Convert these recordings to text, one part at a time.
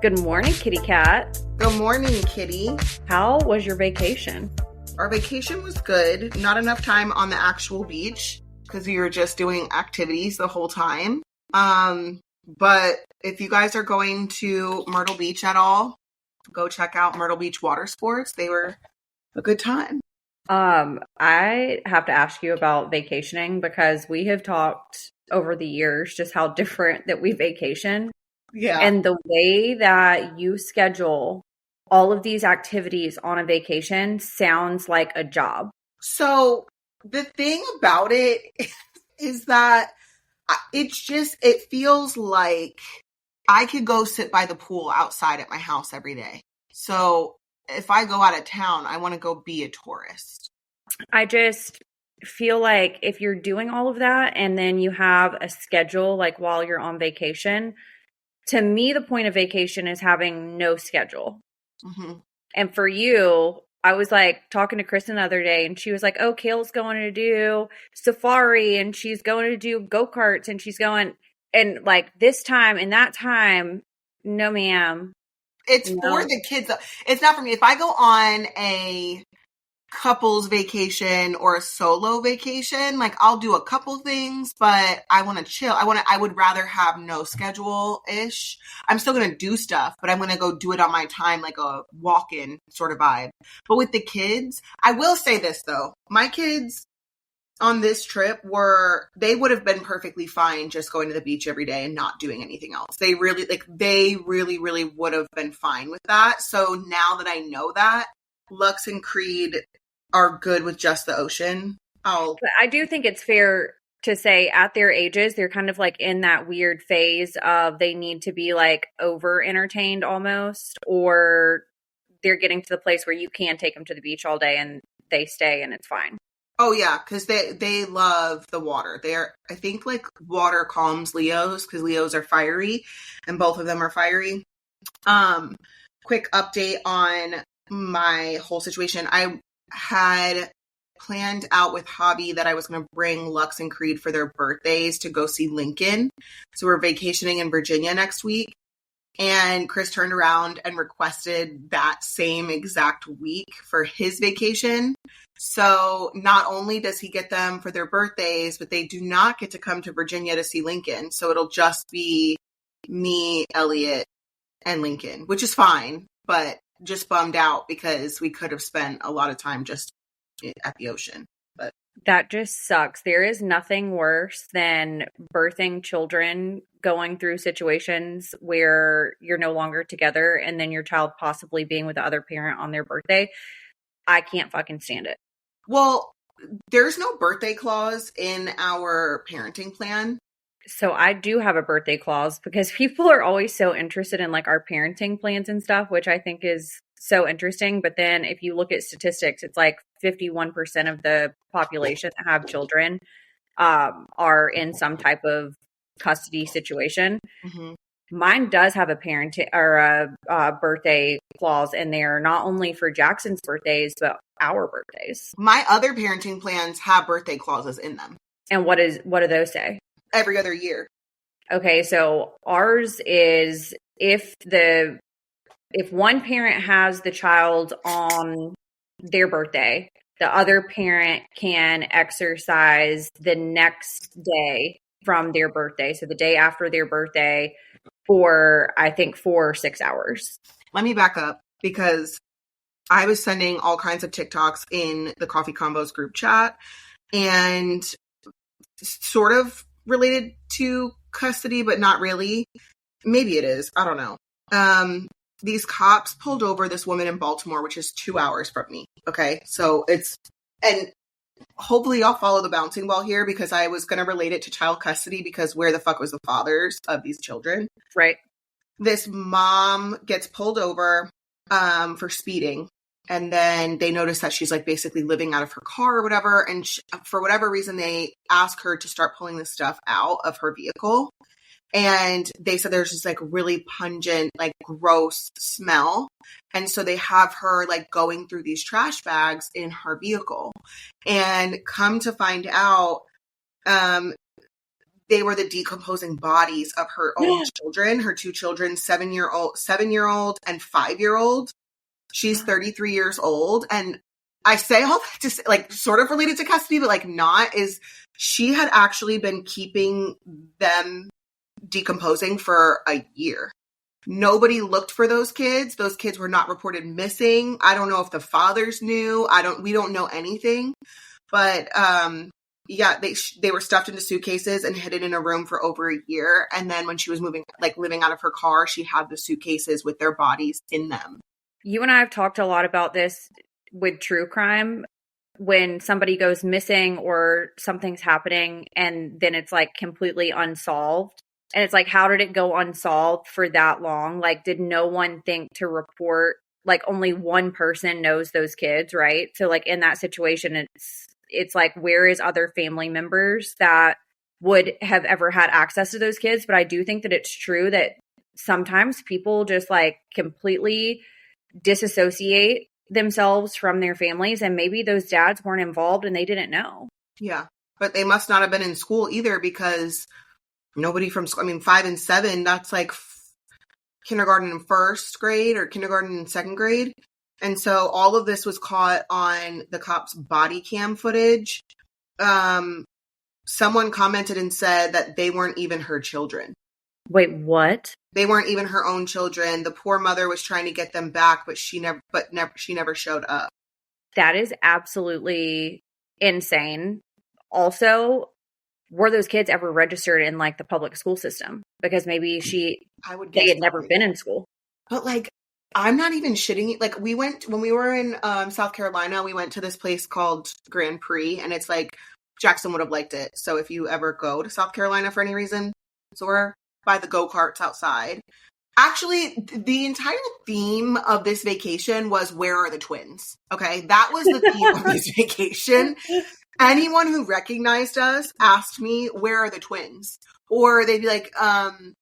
Good morning, kitty cat. Good morning, kitty. How was your vacation? Our vacation was good. Not enough time on the actual beach because we were just doing activities the whole time. But if you guys are going to Myrtle Beach at all, go check out Myrtle Beach Water Sports. They were a good time. I have to ask you about vacationing because we have talked over the years just how different that we vacation. Yeah. And the way that you schedule all of these activities on a vacation sounds like a job. So the thing about it is that it feels like I could go sit by the pool outside at my house every day. So if I go out of town, I want to go be a tourist. I just feel like if you're doing all of that and then you have a schedule like while you're on vacation, to me, the point of vacation is having no schedule. Mm-hmm. And for you, I was like talking to Kristen the other day and she was like, oh, Kail's going to do safari and she's going to do go-karts and she's going, and like this time and that time, no ma'am. It's for the kids. It's not for me. If I go on a couples vacation or a solo vacation, like I'll do a couple things, but I want to chill. I would rather have no schedule-ish. I'm still going to do stuff, but I'm going to go do it on my time, like a walk-in sort of vibe. But with the kids, I will say this though. My kids on this trip they would have been perfectly fine just going to the beach every day and not doing anything else. They really would have been fine with that. So now that I know that, Lux and Creed are good with just the ocean. I do think it's fair to say at their ages, they're kind of like in that weird phase of they need to be like over entertained almost, or they're getting to the place where you can take them to the beach all day and they stay and it's fine. Oh yeah, because they love the water. I think like water calms Leos because Leos are fiery and both of them are fiery. Quick update on my whole situation. I had planned out with Hobby that I was going to bring Lux and Creed for their birthdays to go see Lincoln. So we're vacationing in Virginia next week. And Chris turned around and requested that same exact week for his vacation. So not only does he get them for their birthdays, but they do not get to come to Virginia to see Lincoln. So it'll just be me, Elliot, and Lincoln, which is fine, but just bummed out because we could have spent a lot of time just at the ocean. But that just sucks. There is nothing worse than birthing children going through situations where you're no longer together and then your child possibly being with the other parent on their birthday. I can't fucking stand it. Well, there's no birthday clause in our parenting plan. So I do have a birthday clause because people are always so interested in like our parenting plans and stuff, which I think is so interesting. But then if you look at statistics, it's like 51% of the population that have children are in some type of custody situation. Mm-hmm. Mine does have a parenting or a birthday clause in there, not only for Jackson's birthdays, but our birthdays. My other parenting plans have birthday clauses in them. And what do those say? Every other year. Okay, so ours is if one parent has the child on their birthday, the other parent can exercise the next day from their birthday. So the day after their birthday for, I think, 4 or 6 hours. Let me back up because I was sending all kinds of TikToks in the Coffee Combos group chat and sort of related to custody, but not really. Maybe it is. I don't know. These cops pulled over this woman in Baltimore, which is 2 hours from me. Okay. So and hopefully I'll follow the bouncing ball here because I was going to relate it to child custody because where the fuck was the fathers of these children? Right. This mom gets pulled over for speeding. And then they notice that she's like basically living out of her car or whatever. And for whatever reason, they ask her to start pulling this stuff out of her vehicle. And they said there's this like really pungent, like gross smell. And so they have her like going through these trash bags in her vehicle. And come to find out, they were the decomposing bodies of her own children, her two children, 7-year-old and 5-year-old. She's 33 years old. And I say all that to say, like, sort of related to custody, but like not, is she had actually been keeping them decomposing for a year. Nobody looked for those kids. Those kids were not reported missing. I don't know if the fathers knew. We don't know anything. But yeah, they were stuffed into suitcases and hidden in a room for over a year. And then when she was living out of her car, she had the suitcases with their bodies in them. You and I have talked a lot about this with true crime. When somebody goes missing or something's happening and then it's like completely unsolved. And it's like, how did it go unsolved for that long? Like, did no one think to report? Like, only one person knows those kids, right? So like in that situation, it's like, where is other family members that would have ever had access to those kids? But I do think that it's true that sometimes people just like completely disassociate themselves from their families, and maybe those dads weren't involved and they didn't know. Yeah, but they must not have been in school either, because nobody from school, 5 and 7, that's like kindergarten and first grade or kindergarten and second grade. And so all of this was caught on the cops' body cam footage. Someone commented and said that they weren't even her children. Wait, what? They weren't even her own children. The poor mother was trying to get them back, but she never showed up. That is absolutely insane. Also, were those kids ever registered in like the public school system? Because maybe they had never been in school. But like, I'm not even shitting you. Like, when we were in South Carolina, we went to this place called Grand Prix, and it's like, Jackson would have liked it. So if you ever go to South Carolina for any reason, so we're by the go-karts outside. Actually, the entire theme of this vacation was, where are the twins? Okay, that was the theme of this vacation. Anyone who recognized us asked me, where are the twins? Or they'd be like,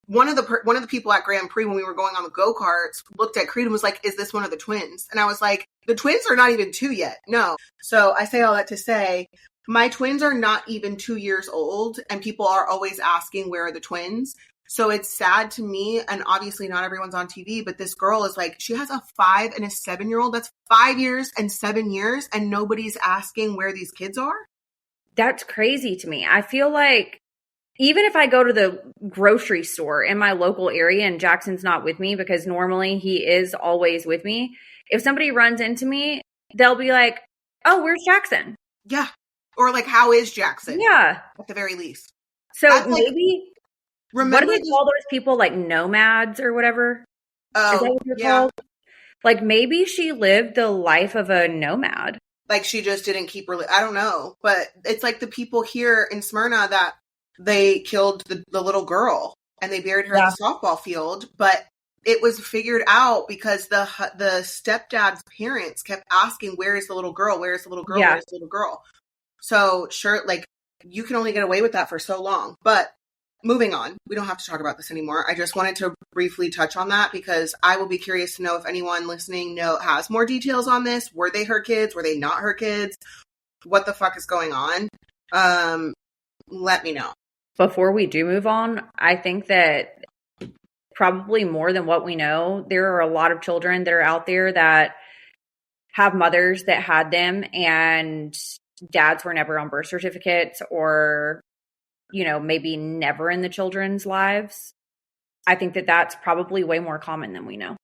one of the people at Grand Prix when we were going on the go-karts looked at Creed and was like, is this one of the twins? And I was like, the twins are not even 2 yet. No. So I say all that to say, my twins are not even 2 years old, and people are always asking, where are the twins? So it's sad to me, and obviously not everyone's on TV, but this girl is like, she has a 5 and a 7-year-old. That's 5 years and 7 years, and nobody's asking where these kids are. That's crazy to me. I feel like even if I go to the grocery store in my local area and Jackson's not with me, because normally he is always with me, if somebody runs into me, they'll be like, oh, where's Jackson? Yeah. Or like, how is Jackson? Yeah. At the very least. So that's maybe... Like, remember, what do they call those people, like nomads or whatever? Oh, is that what they're called? Like, maybe she lived the life of a nomad. Like, she just didn't keep her. I don't know, but it's like the people here in Smyrna that they killed the little girl and they buried her at the softball field. But it was figured out because the stepdad's parents kept asking, "Where is the little girl? Where is the little girl? Where is the little girl?" So sure, like, you can only get away with that for so long, but. Moving on. We don't have to talk about this anymore. I just wanted to briefly touch on that because I will be curious to know if anyone listening has more details on this. Were they her kids? Were they not her kids? What the fuck is going on? Let me know. Before we do move on, I think that probably more than what we know, there are a lot of children that are out there that have mothers that had them and dads were never on birth certificates, or maybe never in the children's lives. I think that that's probably way more common than we know.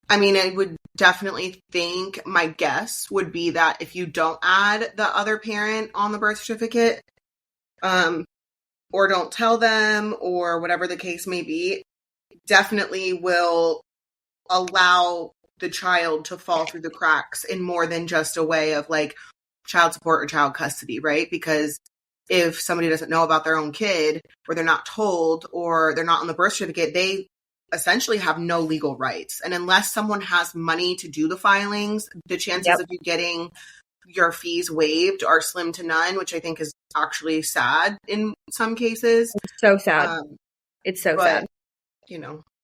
I mean, I would definitely think, my guess would be that if you don't add the other parent on the birth certificate, or don't tell them, or whatever the case may be, definitely will allow the child to fall through the cracks in more than just a way of like child support or child custody, right? Because if somebody doesn't know about their own kid, or they're not told, or they're not on the birth certificate, they essentially have no legal rights. And unless someone has money to do the filings, the chances of you getting your fees waived are slim to none, which I think is actually sad in some cases. It's so sad. It's so sad.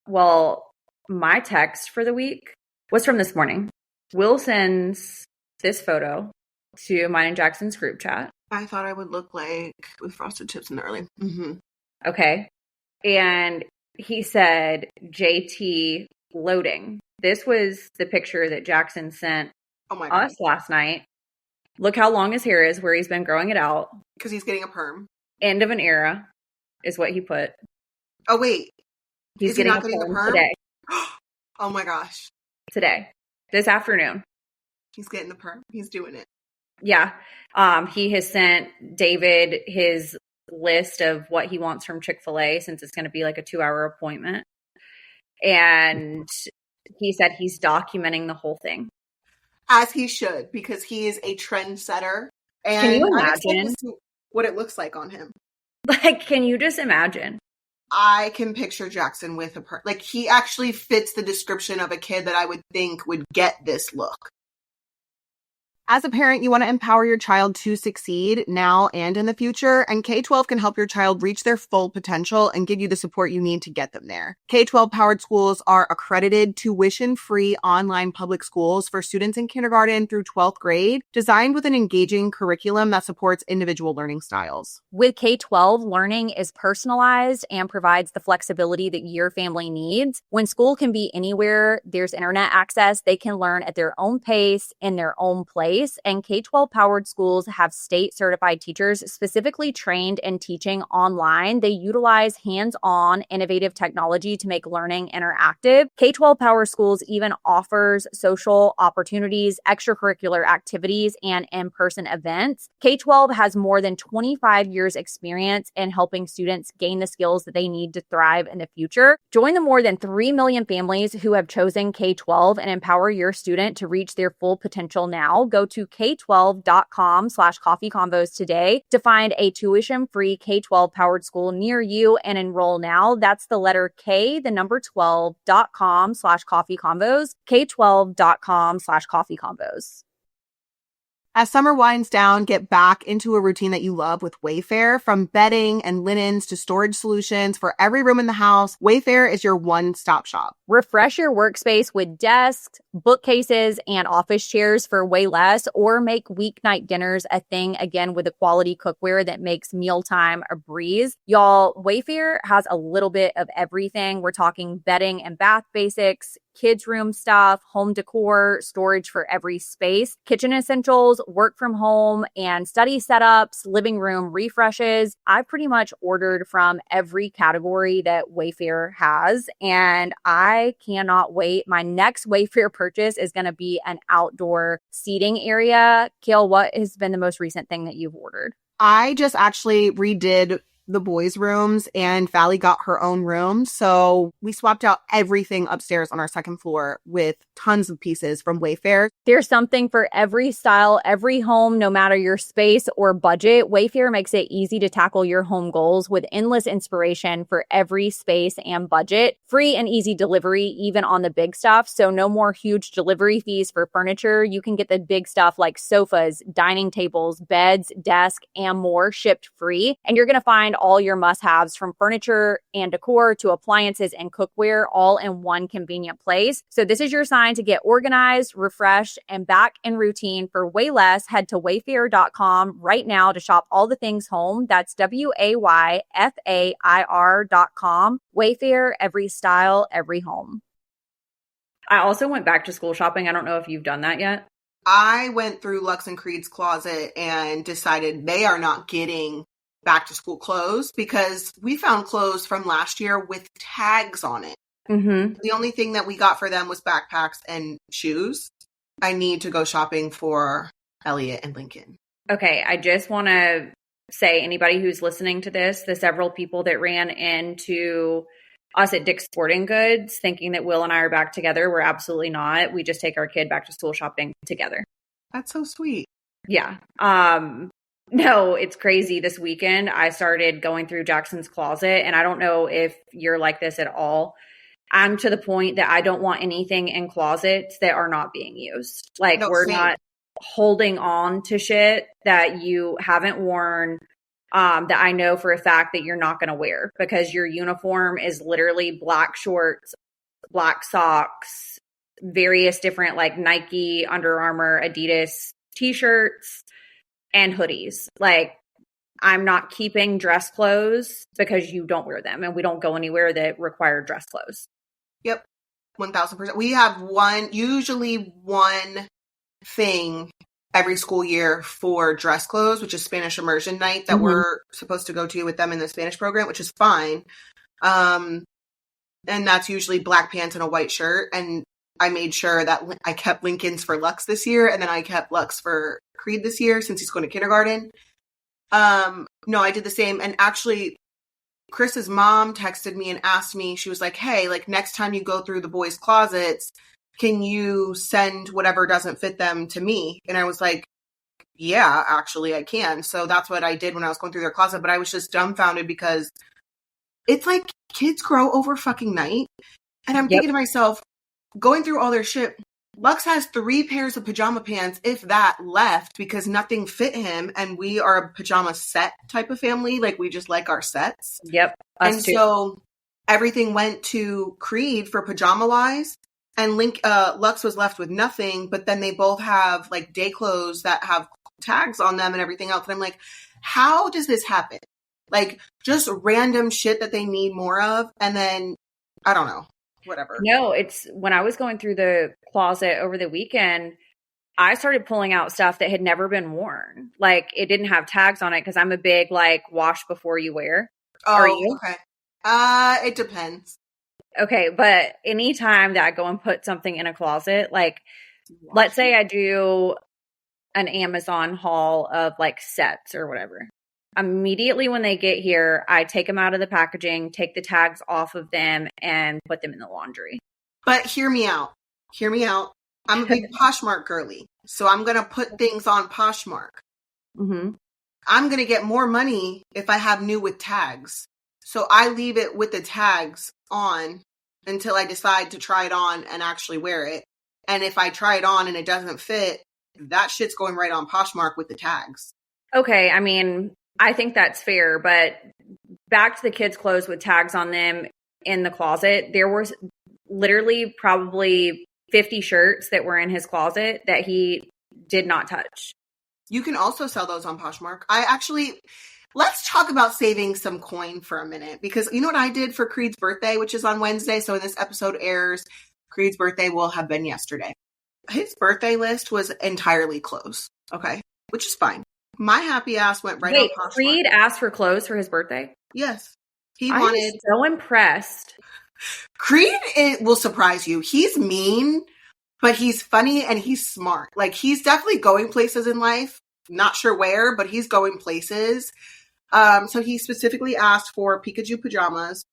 Well, my text for the week was from this morning. Will sends this photo to mine and Jackson's group chat. I thought I would look like with frosted tips in the early. Mm-hmm. Okay. And he said, JT loading. This was the picture that Jackson sent us last night. Look how long his hair is, where he's been growing it out. Because he's getting a perm. End of an era is what he put. Oh, wait. He's getting a perm today. Oh my gosh. Today. This afternoon. He's getting the perm. He's doing it. Yeah. He has sent David his list of what he wants from Chick-fil-A, since it's going to be like a 2-hour appointment. And he said he's documenting the whole thing. As he should, because he is a trendsetter. And can you imagine what it looks like on him? Like, can you just imagine? I can picture Jackson with like, he actually fits the description of a kid that I would think would get this look. As a parent, you want to empower your child to succeed now and in the future, and K-12 can help your child reach their full potential and give you the support you need to get them there. K-12 powered schools are accredited, tuition-free online public schools for students in kindergarten through 12th grade, designed with an engaging curriculum that supports individual learning styles. With K-12, learning is personalized and provides the flexibility that your family needs. When school can be anywhere, there's internet access, they can learn at their own pace, in their own place. And K-12 powered schools have state certified teachers specifically trained in teaching online. They utilize hands-on innovative technology to make learning interactive. K-12 powered schools even offers social opportunities, extracurricular activities, and in-person events. K-12 has more than 25 years experience in helping students gain the skills that they need to thrive in the future. Join the more than 3 million families who have chosen K-12 and empower your student to reach their full potential now. Go to k12.com/coffeeconvos today to find a tuition-free K-12 powered school near you and enroll now. That's the letter K, the number 12.com/coffeeconvos, k12.com/coffeeconvos. As summer winds down, get back into a routine that you love with Wayfair. From bedding and linens to storage solutions for every room in the house, Wayfair is your one-stop shop. Refresh your workspace with desks, bookcases, and office chairs for way less, or make weeknight dinners a thing again with a quality cookware that makes mealtime a breeze. Y'all, Wayfair has a little bit of everything. We're talking bedding and bath basics, kids' room stuff, home decor, storage for every space, kitchen essentials, work from home, and study setups, living room refreshes. I pretty much ordered from every category that Wayfair has, and I cannot wait. My next Wayfair purchase is going to be an outdoor seating area. Kail, what has been the most recent thing that you've ordered? I just actually redid the boys' rooms, and Valley got her own room. So we swapped out everything upstairs on our second floor with tons of pieces from Wayfair. There's something for every style, every home, no matter your space or budget. Wayfair makes it easy to tackle your home goals with endless inspiration for every space and budget. Free and easy delivery, even on the big stuff. So no more huge delivery fees for furniture. You can get the big stuff like sofas, dining tables, beds, desks, and more shipped free. And you're going to find all your must-haves from furniture and decor to appliances and cookware all in one convenient place. So this is your sign to get organized, refreshed, and back in routine for way less. Head to wayfair.com right now to shop all the things home. That's WAYFAIR.com. Wayfair, every style, every home. I also went back to school shopping. I don't know if you've done that yet. I went through Lux and Creed's closet and decided they are not getting back to school clothes because we found clothes from last year with tags on it. Mm-hmm. The only thing that we got for them was backpacks and shoes. I need to go shopping for Elliot and Lincoln. Okay, I just want to say, anybody who's listening to this, the several people that ran into us at Dick's Sporting Goods thinking that Will and I are back together, we're absolutely not. We just take our kid back to school shopping together. That's so sweet. Yeah. No, it's crazy. This weekend, I started going through Jackson's closet, and I don't know if you're like this at all. I'm to the point that I don't want anything in closets that are not being used. Like, No, we're same. not holding on to shit that you haven't worn, that I know for a fact that you're not going to wear, because your uniform is literally black shorts, black socks, various different like Nike, Under Armour, Adidas t-shirts, and hoodies. Like, I'm not keeping dress clothes because you don't wear them, and we don't go anywhere that require dress clothes. Yep. 1000%. We have usually one thing every school year for dress clothes, which is Spanish immersion night that we're supposed to go to with them in the Spanish program, which is fine. And that's usually black pants and a white shirt. And I made sure that I kept Lincoln's for Lux this year, and then I kept Lux for Creed this year since he's going to kindergarten. No, I did the same. And actually, Chris's mom texted me and asked me, she was like, hey, like next time you go through the boys' closets, can you send whatever doesn't fit them to me? And I was like, yeah, actually I can. So that's what I did when I was going through their closet. But I was just dumbfounded because it's like kids grow over fucking night. And I'm thinking to myself, going through all their shit, Lux has 3 pairs of pajama pants, if that, left because nothing fit him. And we are a pajama set type of family. Like we just like our sets. Yep. And so everything went to Creed for pajama wise. And Lux was left with nothing, but then they both have like day clothes that have tags on them and everything else. And I'm like, how does this happen? Like just random shit that they need more of. And then I don't know, whatever. No, it's when I was going through the closet over the weekend, I started pulling out stuff that had never been worn. Like it didn't have tags on it because I'm a big like wash before you wear. Oh, Are you? Okay. It depends. Okay, but anytime that I go and put something in a closet, like let's say I do an Amazon haul of like sets or whatever. Immediately when they get here, I take them out of the packaging, take the tags off of them, and put them in the laundry. But hear me out. Hear me out. I'm a big Poshmark girly, so I'm going to put things on Poshmark. Mm-hmm. I'm going to get more money if I have new with tags. So I leave it with the tags on until I decide to try it on and actually wear it. And if I try it on and it doesn't fit, that shit's going right on Poshmark with the tags. Okay, I mean, I think that's fair, but back to the kids' clothes with tags on them in the closet, there was literally probably 50 shirts that were in his closet that he did not touch. You can also sell those on Poshmark. Let's talk about saving some coin for a minute, because you know what I did for Creed's birthday, which is on Wednesday. So when this episode airs, Creed's birthday will have been yesterday. His birthday list was entirely clothes. Okay. Which is fine. My happy ass went right on Poshmark. Creed asked for clothes for his birthday? Yes. I'm so impressed. Creed will surprise you. He's mean, but he's funny and he's smart. Like he's definitely going places in life. Not sure where, but he's going places. So he specifically asked for Pikachu pajamas.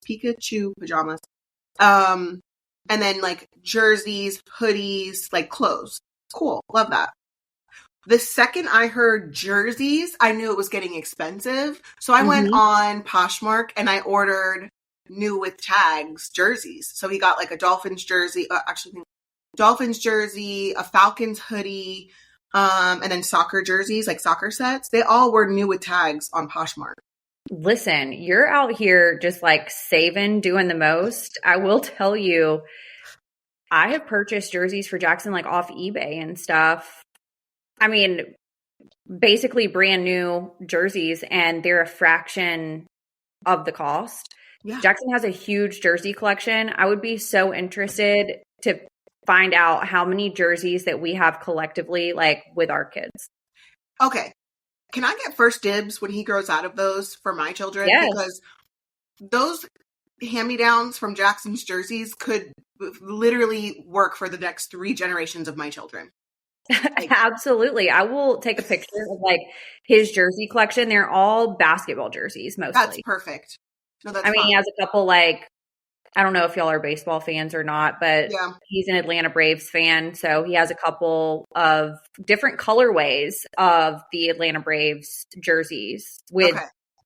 And then like jerseys, hoodies, like clothes. Cool. Love that. The second I heard jerseys, I knew it was getting expensive. So I went on Poshmark and I ordered new with tags jerseys. So he got like a Dolphins jersey, Dolphins jersey, a Falcons hoodie, and then soccer jerseys, like soccer sets. They all were new with tags on Poshmark. Listen, you're out here just like saving, doing the most. I will tell you, I have purchased jerseys for Jackson like off eBay and stuff. I mean, basically brand new jerseys, and they're a fraction of the cost. Yeah. Jackson has a huge jersey collection. I would be so interested to find out how many jerseys that we have collectively, like with our kids. Okay. Can I get first dibs when he grows out of those for my children? Yes. Because those hand-me-downs from Jackson's jerseys could literally work for the next 3 generations of my children. Like, absolutely. I will take a picture of like his jersey collection. They're all basketball jerseys mostly. That's perfect. No, that's he has a couple like, I don't know if y'all are baseball fans or not, but he's an Atlanta Braves fan. So he has a couple of different colorways of the Atlanta Braves jerseys with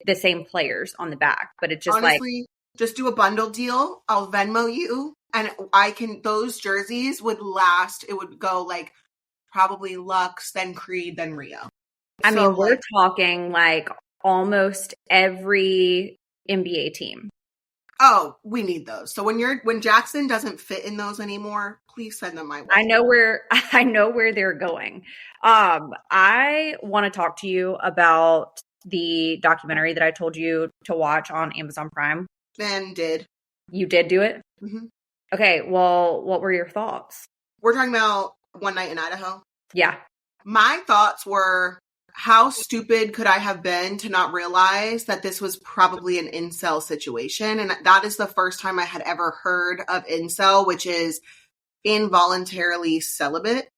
the same players on the back. But it's just honestly, just do a bundle deal. I'll Venmo you, and those jerseys would last. It would go like probably Lux, then Creed, then Rio. I mean, we're talking like almost every NBA team. Oh, we need those. So when Jackson doesn't fit in those anymore, please send them my way. I know where they're going. I want to talk to you about the documentary that I told you to watch on Amazon Prime? And did. You did do it? Mm-hmm. Okay, well, what were your thoughts? We're talking about One Night in Idaho? Yeah. My thoughts were, how stupid could I have been to not realize that this was probably an incel situation? And that is the first time I had ever heard of incel, which is involuntarily celibate.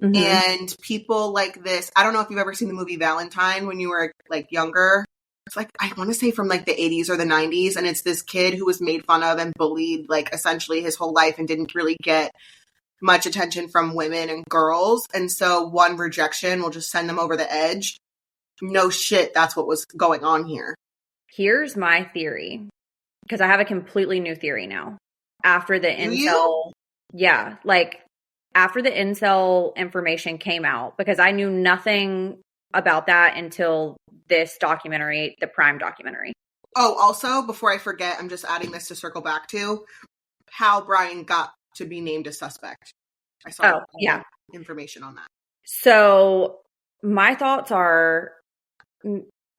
Mm-hmm. And people like this, I don't know if you've ever seen the movie Valentine when you were like younger. It's like, I want to say from like the 80s or the 90s. And it's this kid who was made fun of and bullied like essentially his whole life and didn't really get much attention from women and girls. And so one rejection will just send them over the edge. No shit, that's what was going on here. Here's my theory, because I have a completely new theory now. After the incel, yeah, like after the incel information came out, because I knew nothing about that until this documentary, the Prime documentary. Oh, also, before I forget, I'm just adding this to circle back to how Bryan got to be named a suspect. I saw information on that. So my thoughts are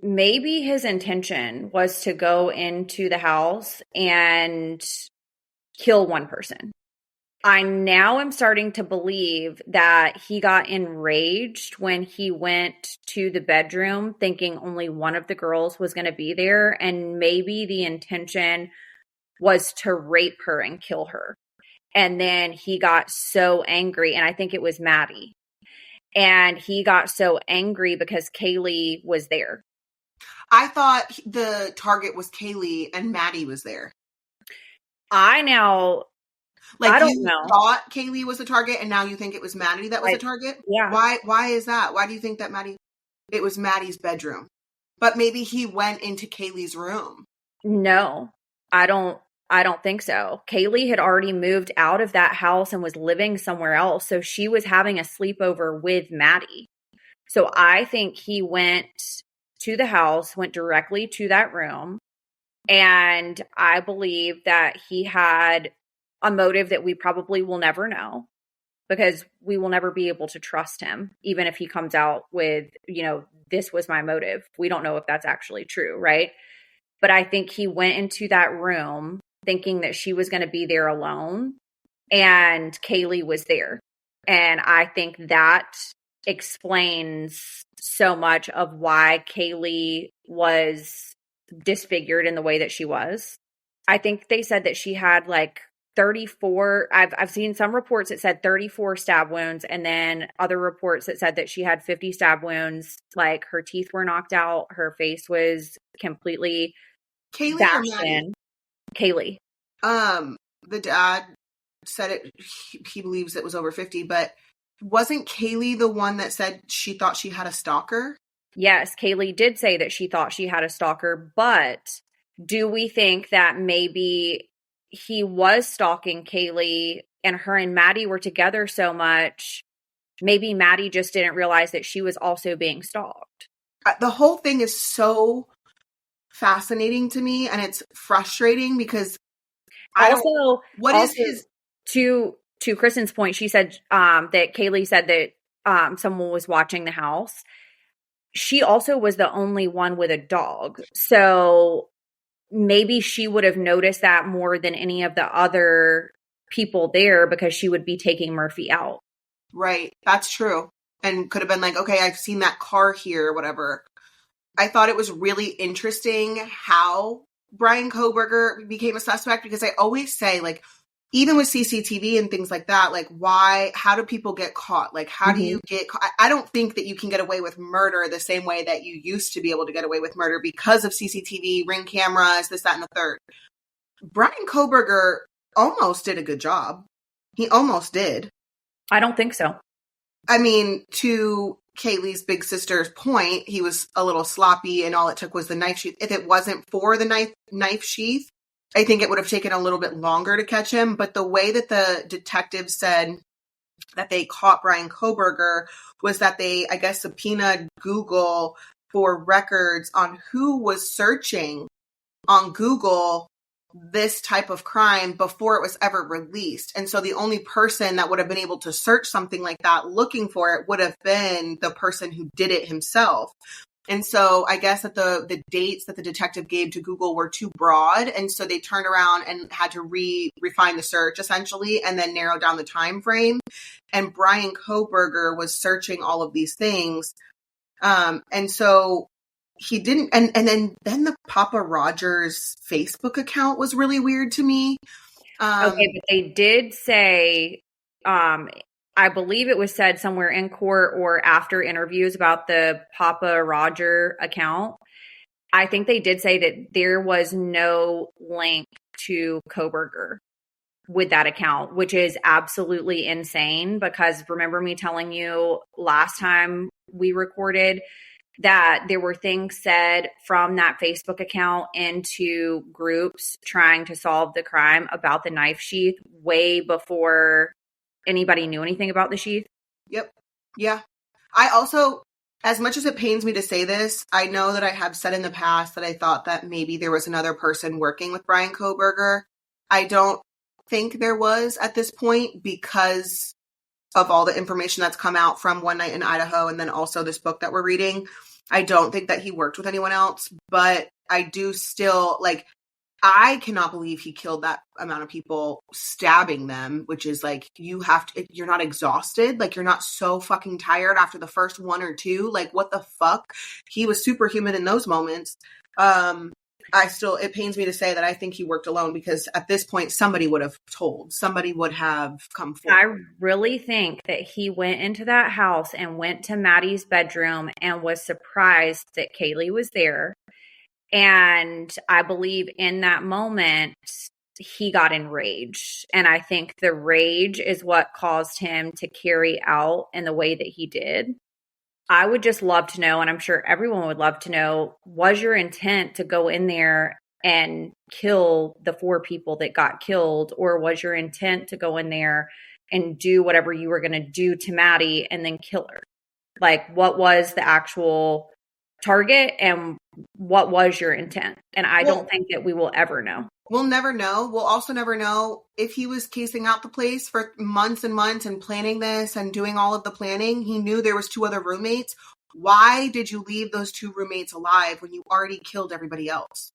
maybe his intention was to go into the house and kill one person. I now am starting to believe that he got enraged when he went to the bedroom thinking only one of the girls was going to be there. And maybe the intention was to rape her and kill her. And then he got so angry, and I think it was Maddie. And he got so angry because Kaylee was there. I thought the target was Kaylee and Maddie was there. I don't know. Thought Kaylee was the target, and now you think it was Maddie that was the target? Yeah. Why is that? Why do you think that it was Maddie's bedroom? But maybe he went into Kaylee's room. No, I don't think so. Kaylee had already moved out of that house and was living somewhere else. So she was having a sleepover with Maddie. So I think he went to the house, went directly to that room. And I believe that he had a motive that we probably will never know, because we will never be able to trust him. Even if he comes out with, this was my motive. We don't know if that's actually true, right? But I think he went into that room thinking that she was going to be there alone, and Kaylee was there. And I think that explains so much of why Kaylee was disfigured in the way that she was. I think they said that she had like 34. I've seen some reports that said 34 stab wounds, and then other reports that said that she had 50 stab wounds. Like her teeth were knocked out, her face was completely bashed in. Kaylee. The dad said it. He believes it was over 50, but wasn't Kaylee the one that said she thought she had a stalker? Yes, Kaylee did say that she thought she had a stalker, but do we think that maybe he was stalking Kaylee and her and Maddie were together so much, maybe Maddie just didn't realize that she was also being stalked? The whole thing is so fascinating to me, and it's frustrating because to Kristen's point, she said that Kaylee said that someone was watching the house. She also was the only one with a dog. So maybe she would have noticed that more than any of the other people there, because she would be taking Murphy out. Right. That's true. And could have been like, okay, I've seen that car here or whatever. I thought it was really interesting how Bryan Kohberger became a suspect, because I always say, like, even with CCTV and things like that, like, how do people get caught? Like, how do you get caught? I don't think that you can get away with murder the same way that you used to be able to get away with murder because of CCTV, ring cameras, this, that, and the third. Bryan Kohberger almost did a good job. He almost did. I don't think so. I mean, to Kaylee's big sister's point, he was a little sloppy, and all it took was the knife sheath. If it wasn't for the knife sheath, I think it would have taken a little bit longer to catch him. But the way that the detectives said that they caught Bryan Kohberger was that they, I guess, subpoenaed Google for records on who was searching on Google this type of crime before it was ever released. And so the only person that would have been able to search something like that looking for it would have been the person who did it himself. And so I guess that the dates that the detective gave to Google were too broad. And so they turned around and had to refine the search essentially, and then narrow down the time frame. And Bryan Kohberger was searching all of these things. And so he didn't, and then the Papa Rogers Facebook account was really weird to me. Okay, but they did say, I believe it was said somewhere in court or after interviews about the Papa Roger account. I think they did say that there was no link to Kohberger with that account, which is absolutely insane, because remember me telling you last time we recorded that there were things said from that Facebook account into groups trying to solve the crime about the knife sheath way before anybody knew anything about the sheath. Yep. Yeah. I also, as much as it pains me to say this, I know that I have said in the past that I thought that maybe there was another person working with Bryan Kohberger. I don't think there was at this point because of all the information that's come out from One Night in Idaho and then also this book that we're reading. I don't think that he worked with anyone else, but I do still, like, I cannot believe he killed that amount of people, stabbing them, which is like, you're not exhausted. Like, you're not so fucking tired after the first one or two. Like, what the fuck? He was superhuman in those moments. It pains me to say that I think he worked alone, because at this point, somebody would have come forward. I really think that he went into that house and went to Maddie's bedroom and was surprised that Kaylee was there. And I believe in that moment, he got enraged. And I think the rage is what caused him to carry out in the way that he did. I would just love to know, and I'm sure everyone would love to know, was your intent to go in there and kill the 4 people that got killed? Or was your intent to go in there and do whatever you were going to do to Maddie and then kill her? Like, what was the actual target and what was your intent? And I don't think that we will ever know. We'll never know. We'll also never know if he was casing out the place for months and months and planning this and doing all of the planning. He knew there was 2 other roommates. Why did you leave those 2 roommates alive when you already killed everybody else?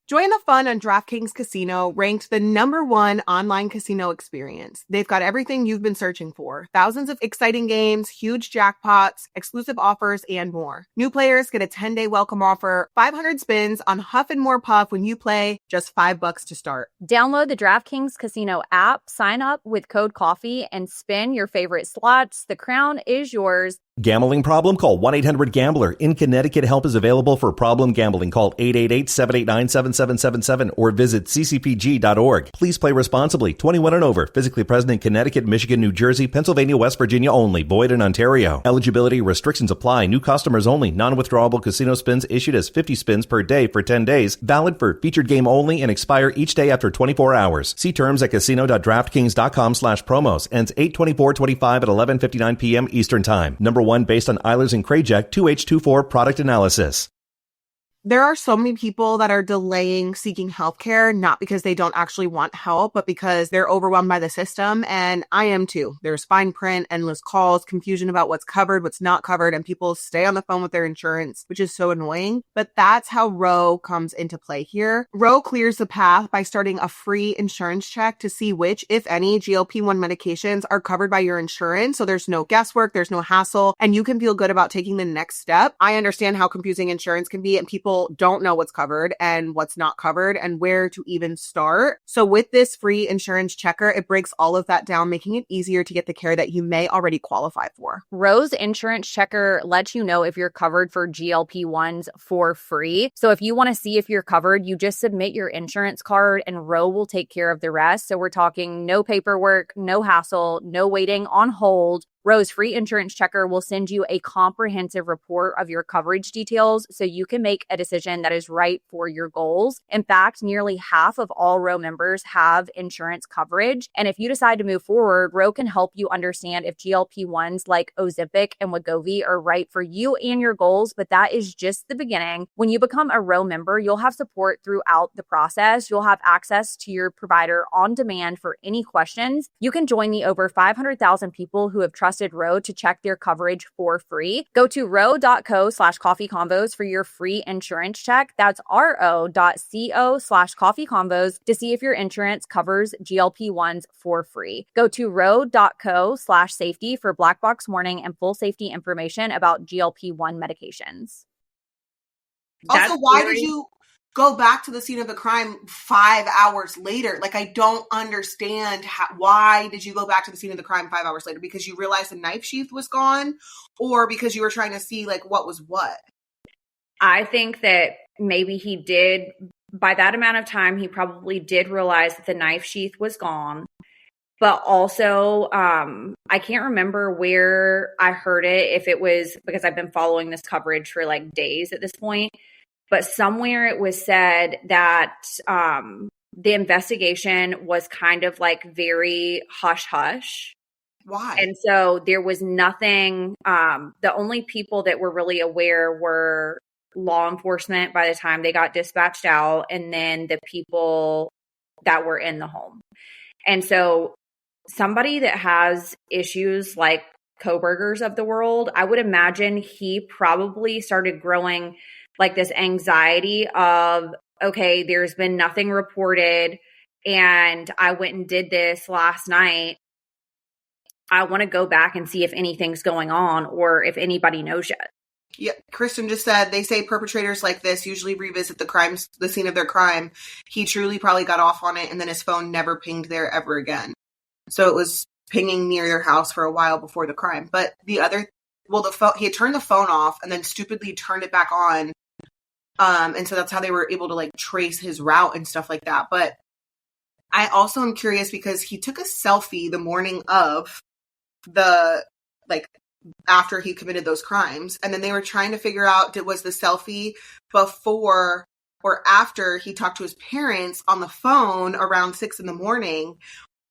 Join the fun on DraftKings Casino, ranked the #1 online casino experience. They've got everything you've been searching for. Thousands of exciting games, huge jackpots, exclusive offers, and more. New players get a 10-day welcome offer, 500 spins on Huff and More Puff when you play, just $5 to start. Download the DraftKings Casino app, sign up with code COFFEE, and spin your favorite slots. The crown is yours. Gambling problem? Call 1-800-GAMBLER. In Connecticut, help is available for problem gambling. Call 888-789-7777 or visit ccpg.org. Please play responsibly. 21 and over. Physically present in Connecticut, Michigan, New Jersey, Pennsylvania, West Virginia only. Void in Ontario. Eligibility restrictions apply. New customers only. Non-withdrawable casino spins issued as 50 spins per day for 10 days. Valid for featured game only and expire each day after 24 hours. See terms at casino.draftkings.com/promos. Ends 8/24/25 at 11:59 p.m. Eastern Time. Number 1 based on Eilers and Krajek 2H24 product analysis. There are so many people that are delaying seeking healthcare, not because they don't actually want help, but because they're overwhelmed by the system. And I am too. There's fine print, endless calls, confusion about what's covered, what's not covered, and people stay on the phone with their insurance, which is so annoying. But that's how Roe comes into play here. Roe clears the path by starting a free insurance check to see which, if any, GLP-1 medications are covered by your insurance. So there's no guesswork, there's no hassle, and you can feel good about taking the next step. I understand how confusing insurance can be, and people don't know what's covered and what's not covered and where to even start. So with this free insurance checker, it breaks all of that down, making it easier to get the care that you may already qualify for. Roe's insurance checker lets you know if you're covered for GLP-1s for free. So if you want to see if you're covered, you just submit your insurance card and Roe will take care of the rest. So we're talking no paperwork, no hassle, no waiting on hold. Roe's free insurance checker will send you a comprehensive report of your coverage details so you can make a decision that is right for your goals. In fact, nearly half of all Roe members have insurance coverage. And if you decide to move forward, Roe can help you understand if GLP-1s like Ozempic and Wegovy are right for you and your goals. But that is just the beginning. When you become a Roe member, you'll have support throughout the process. You'll have access to your provider on demand for any questions. You can join the over 500,000 people who have trusted trusted Ro to check their coverage for free. Go to ro.co/coffeeconvos for your free insurance check. That's ro.co/coffeeconvos to see if your insurance covers GLP-1s for free. Go to ro.co/safety for black box warning and full safety information about GLP-1 medications. Also, why did you go back to the scene of the crime 5 hours later? Like, I don't understand why did you go back to the scene of the crime 5 hours later? Because you realized the knife sheath was gone, or because you were trying to see like what was what? I think that maybe he did, by that amount of time, he probably did realize that the knife sheath was gone. But also, I can't remember where I heard it, if it was because I've been following this coverage for like days at this point. But somewhere it was said that the investigation was kind of like very hush-hush. Why? And so there was nothing, the only people that were really aware were law enforcement by the time they got dispatched out, and then the people that were in the home. And so somebody that has issues like Kohberger's of the world, I would imagine he probably started growing like this anxiety of, okay, there's been nothing reported and I went and did this last night. I want to go back and see if anything's going on or if anybody knows yet. Yeah, Kristen just said they say perpetrators like this usually revisit the scene of their crime. He truly probably got off on it, and then his phone never pinged there ever again. So it was pinging near their house for a while before the crime. But he had turned the phone off and then stupidly turned it back on. And so that's how they were able to like trace his route and stuff like that. But I also am curious because he took a selfie the morning of after he committed those crimes. And then they were trying to figure out, was the selfie before or after he talked to his parents on the phone around 6 a.m?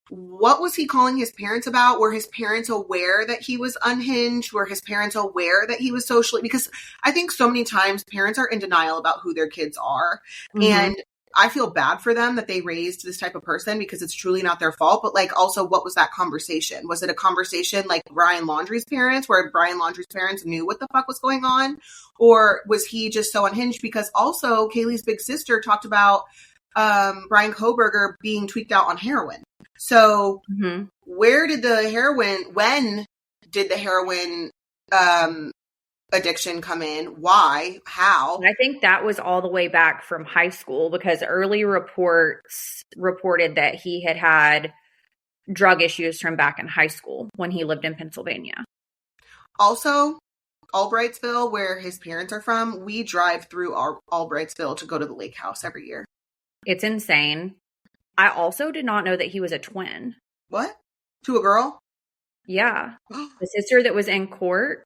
What was he calling his parents about? Were his parents aware that he was unhinged? Were his parents aware that he was socially? Because I think so many times parents are in denial about who their kids are. Mm-hmm. And I feel bad for them that they raised this type of person because it's truly not their fault. But like, also, what was that conversation? Was it a conversation like Brian Laundrie's parents, where Brian Laundrie's parents knew what the fuck was going on? Or was he just so unhinged? Because also Kaylee's big sister talked about Bryan Kohberger being tweaked out on heroin. So when did the heroin addiction come in? Why? How? I think that was all the way back from high school, because early reports reported that he had drug issues from back in high school when he lived in Pennsylvania. Also, Albrightsville, where his parents are from, we drive through Albrightsville to go to the lake house every year. It's insane. I also did not know that he was a twin. What? To a girl? Yeah. The sister that was in court.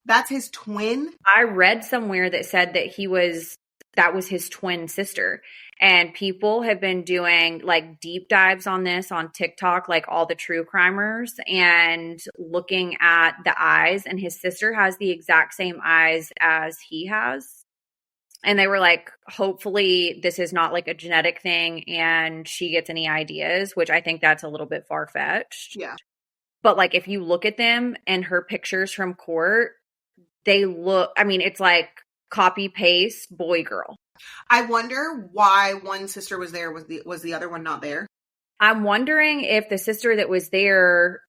That's his twin? I read somewhere that said that that was his twin sister. And people have been doing like deep dives on this on TikTok, like all the true crimers, and looking at the eyes. And his sister has the exact same eyes as he has. And they were like, hopefully this is not like a genetic thing and she gets any ideas, which I think that's a little bit far-fetched. Yeah. But like, if you look at them and her pictures from court, they look, I mean, it's like copy paste boy girl. I wonder why one sister was there, was the other one not there? I'm wondering if the sister that was there,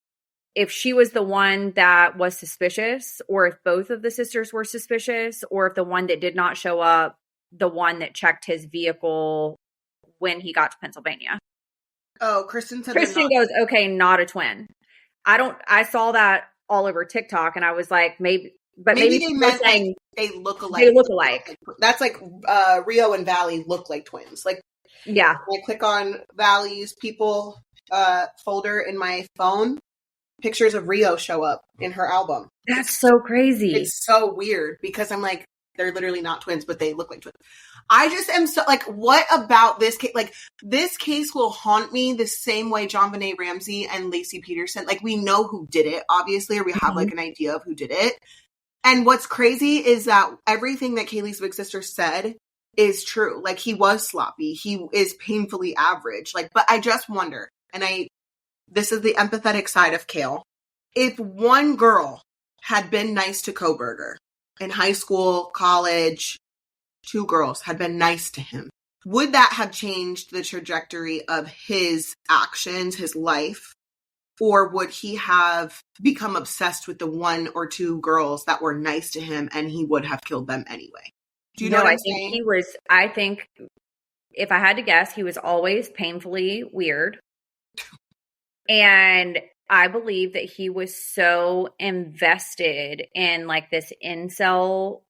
if she was the one that was suspicious, or if both of the sisters were suspicious, or if the one that did not show up, the one that checked his vehicle when he got to Pennsylvania. Oh, Kristen goes, okay, not a twin. I saw that all over TikTok and I was like, maybe they meant saying, like, they look alike. They look alike. That's like Rio and Valley look like twins. Like, yeah. When I click on Valley's people folder in my phone, pictures of Rio show up in her album. That's so crazy. It's so weird because I'm like, they're literally not twins, but they look like twins. I just am so like, what about this case? Like, this case will haunt me the same way JonBenet Ramsey and Lacey Peterson. Like, we know who did it, obviously, or we have like an idea of who did it. And what's crazy is that everything that Kaylee's big sister said is true. Like, he was sloppy. He is painfully average. Like, but I just wonder, and this is the empathetic side of Kail. if one girl had been nice to Kohberger in high school, college, 2 girls had been nice to him, would that have changed the trajectory of his actions, his life? Or would he have become obsessed with the 1 or 2 girls that were nice to him and he would have killed them anyway? Do you know what I'm saying? I think if I had to guess, he was always painfully weird. And I believe that he was so invested in like this incel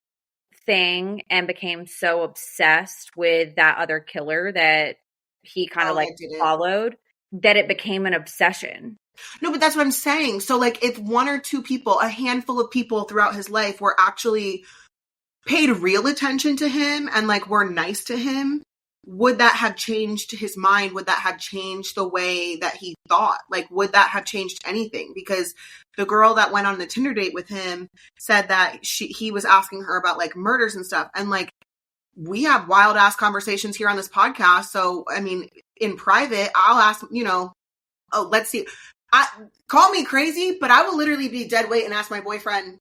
thing and became so obsessed with that other killer that he kind of followed, that it became an obsession. No, but that's what I'm saying. So like if 1 or 2 people, a handful of people throughout his life were actually paid real attention to him and like were nice to him, would that have changed his mind? Would that have changed the way that he thought? Like, would that have changed anything? Because the girl that went on the Tinder date with him said that he was asking her about like murders and stuff. And like, we have wild ass conversations here on this podcast. So, I mean, in private, I'll ask, oh, let's see. Call me crazy, but I will literally be dead weight and ask my boyfriend,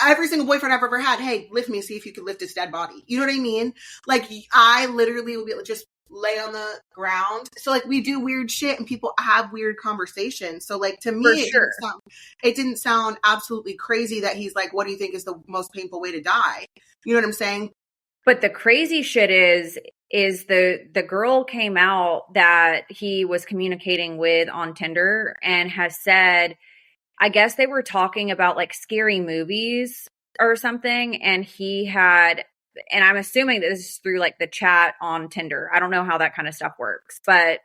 every single boyfriend I've ever had, hey, lift me, see if you can lift his dead body. You know what I mean? Like, I literally will be able to just lay on the ground. So, like, we do weird shit and people have weird conversations. So, like, to me, it didn't sound absolutely crazy that he's like, what do you think is the most painful way to die? You know what I'm saying? But the crazy shit is the girl came out that he was communicating with on Tinder and has said, I guess they were talking about like scary movies or something. And he had, and I'm assuming that this is through like the chat on Tinder. I don't know how that kind of stuff works, but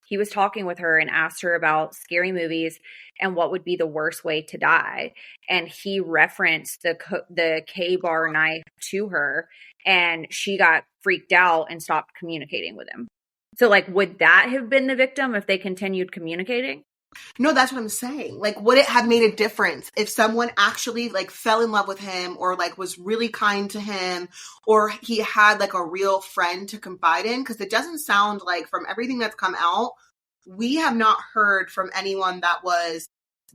he was talking with her and asked her about scary movies and what would be the worst way to die. And he referenced the K-bar knife to her and she got freaked out and stopped communicating with him. So like, would that have been the victim if they continued communicating? No, that's what I'm saying. Like, would it have made a difference if someone actually like fell in love with him or like was really kind to him or he had like a real friend to confide in? Because it doesn't sound like, from everything that's come out, we have not heard from anyone that was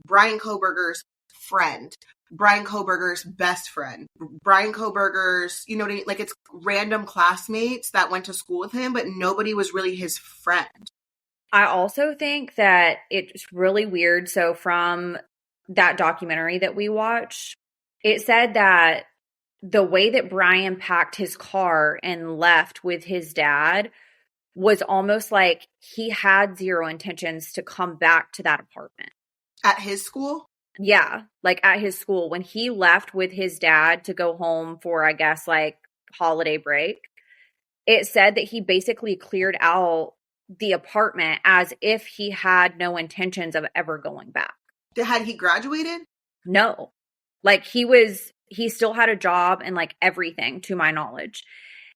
Bryan Kohberger's friend, Bryan Kohberger's best friend, Bryan Kohberger's, you know what I mean? Like, it's random classmates that went to school with him, but nobody was really his friend. I also think that it's really weird. So from that documentary that we watched, it said that the way that Bryan packed his car and left with his dad was almost like he had zero intentions to come back to that apartment. At his school? Yeah, like at his school. When he left with his dad to go home for, I guess, like holiday break, it said that he basically cleared out the apartment as if he had no intentions of ever going back. Had he graduated? No. Like he still had a job and like everything, to my knowledge.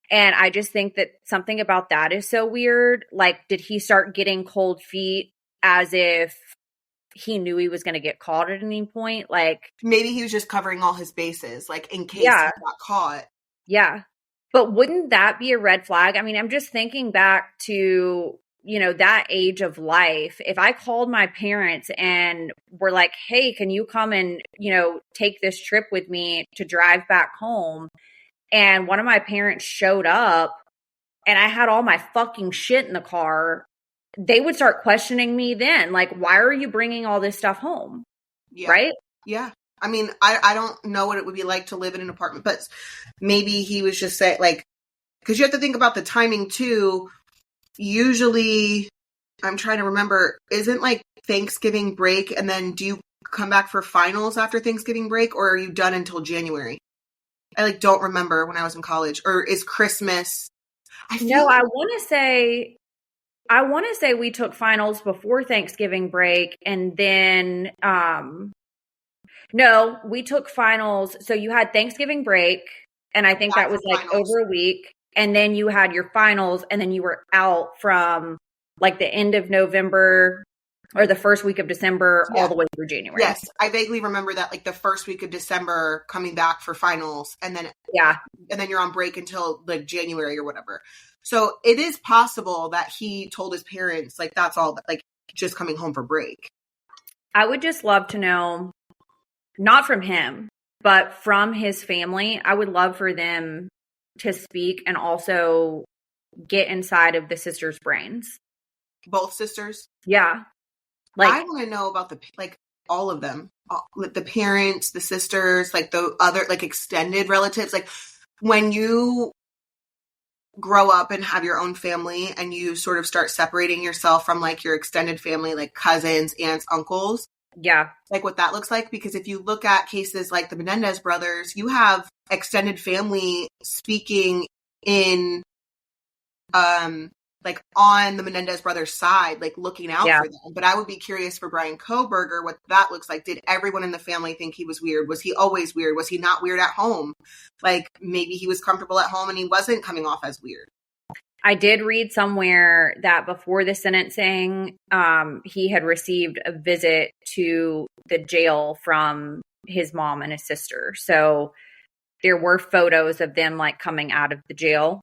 And I just think that something about that is so weird. Like, did he start getting cold feet as if he knew he was going to get caught at any point? Like, maybe he was just covering all his bases, like in case he got caught. Yeah. But wouldn't that be a red flag? I mean, I'm just thinking back to, that age of life. If I called my parents and were like, hey, can you come and, take this trip with me to drive back home? And one of my parents showed up and I had all my fucking shit in the car, they would start questioning me then. Like, why are you bringing all this stuff home? Yeah. Right? Yeah. I mean, I don't know what it would be like to live in an apartment, but maybe he was just saying, like, because you have to think about the timing too. Usually, I'm trying to remember, isn't like Thanksgiving break and then do you come back for finals after Thanksgiving break, or are you done until January? I don't remember when I was in college. Or is Christmas? I want to say we took finals before Thanksgiving break, and then no, we took finals. So you had Thanksgiving break, and I think that was like finals. Over a week, and then you had your finals, and then you were out from like the end of November or the first week of December all the way through January. Yes, I vaguely remember that, like the first week of December coming back for finals, and then you're on break until like January or whatever. So it is possible that he told his parents like that's all, like just coming home for break. I would just love to know not from him, but from his family. I would love for them to speak and also get inside of the sisters' brains. Both sisters? Yeah. I want to know about all of them, the parents, the sisters, the other extended relatives. When you grow up and have your own family and you sort of start separating yourself from your extended family, like cousins, aunts, uncles. Yeah. What that looks like. Because if you look at cases like the Menendez brothers, you have extended family speaking in, on the Menendez brothers' side, looking out for them. But I would be curious for Bryan Kohberger what that looks like. Did everyone in the family think he was weird? Was he always weird? Was he not weird at home? Maybe he was comfortable at home and he wasn't coming off as weird. I did read somewhere that before the sentencing, he had received a visit to the jail from his mom and his sister. So there were photos of them coming out of the jail.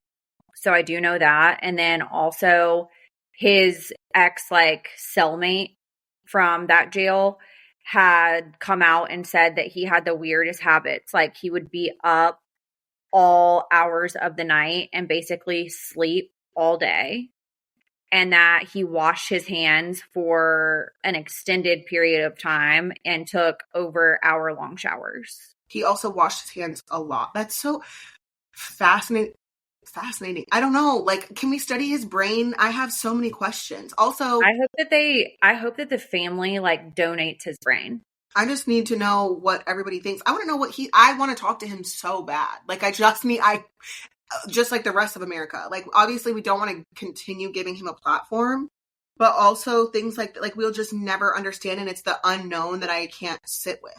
So I do know that. And then also his ex cellmate from that jail had come out and said that he had the weirdest habits. He would be up all hours of the night and basically sleep all day, and that he washed his hands for an extended period of time and took over hour-long showers. He also washed his hands a lot. That's so fascinating. I don't know. Can we study his brain? I have so many questions. Also, I hope that the family donates his brain. I just need to know what everybody thinks. I want to know I want to talk to him so bad. Just like the rest of America. Obviously we don't want to continue giving him a platform, but also things we'll just never understand. And it's the unknown that I can't sit with.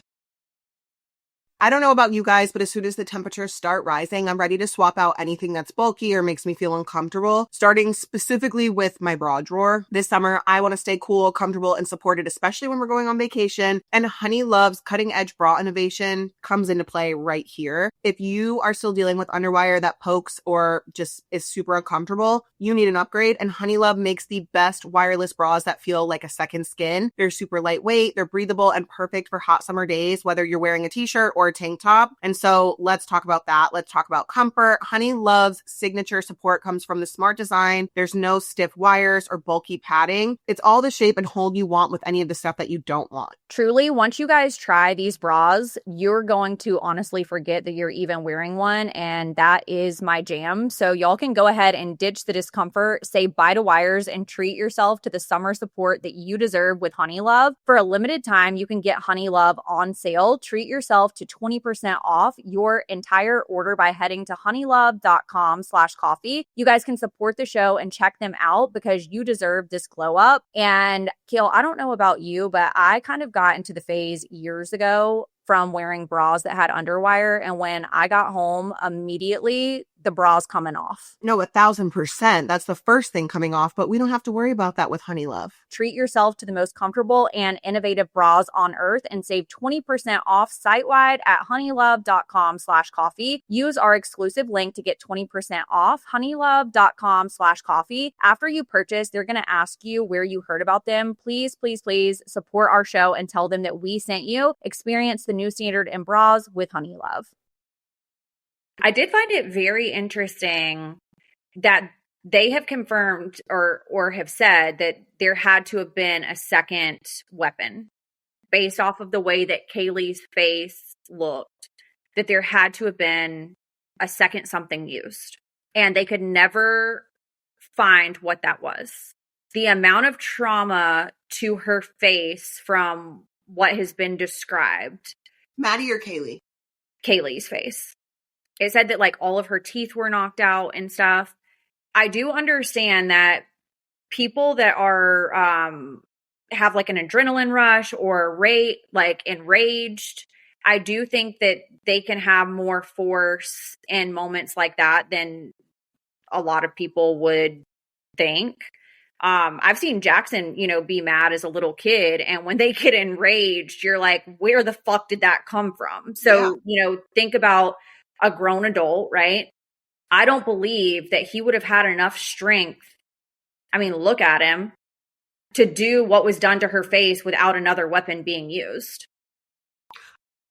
I don't know about you guys, but as soon as the temperatures start rising, I'm ready to swap out anything that's bulky or makes me feel uncomfortable, starting specifically with my bra drawer. This summer, I want to stay cool, comfortable, and supported, especially when we're going on vacation. And Honey Love's cutting-edge bra innovation comes into play right here. If you are still dealing with underwire that pokes or just is super uncomfortable, you need an upgrade. And Honey Love makes the best wireless bras that feel like a second skin. They're super lightweight, they're breathable, and perfect for hot summer days, whether you're wearing a t-shirt or a tank top. And so let's talk about that. Let's talk about comfort. Honey Love's signature support comes from the smart design. There's no stiff wires or bulky padding. It's all the shape and hold you want with any of the stuff that you don't want. Truly, once you guys try these bras, you're going to honestly forget that you're even wearing one. And that is my jam. So y'all can go ahead and ditch the discomfort, say bye to wires, and treat yourself to the summer support that you deserve with Honey Love. For a limited time, you can get Honey Love on sale. Treat yourself to 20% off your entire order by heading to honeylove.com/coffee. You guys can support the show and check them out because you deserve this glow up. And Kail, I don't know about you, but I kind of got into the phase years ago from wearing bras that had underwire. And when I got home, immediately the bra's coming off. No, 1,000%. That's the first thing coming off, but we don't have to worry about that with Honey Love. Treat yourself to the most comfortable and innovative bras on earth and save 20% off site-wide at honeylove.com/coffee. Use our exclusive link to get 20% off, honeylove.com/coffee. After you purchase, they're going to ask you where you heard about them. Please, please, please support our show and tell them that we sent you. Experience the new standard in bras with Honey Love. I did find it very interesting that they have confirmed or have said that there had to have been a second weapon based off of the way that Kaylee's face looked, that there had to have been a second something used. And they could never find what that was. The amount of trauma to her face from what has been described. Maddie or Kaylee? Kaylee's face. It said that all of her teeth were knocked out and stuff. I do understand that people that are have an adrenaline rush or enraged, I do think that they can have more force in moments like that than a lot of people would think. I've seen Jackson, be mad as a little kid, and when they get enraged, you're like, where the fuck did that come from? So, think about a grown adult, right? I don't believe that he would have had enough strength. I mean, look at him, to do what was done to her face without another weapon being used.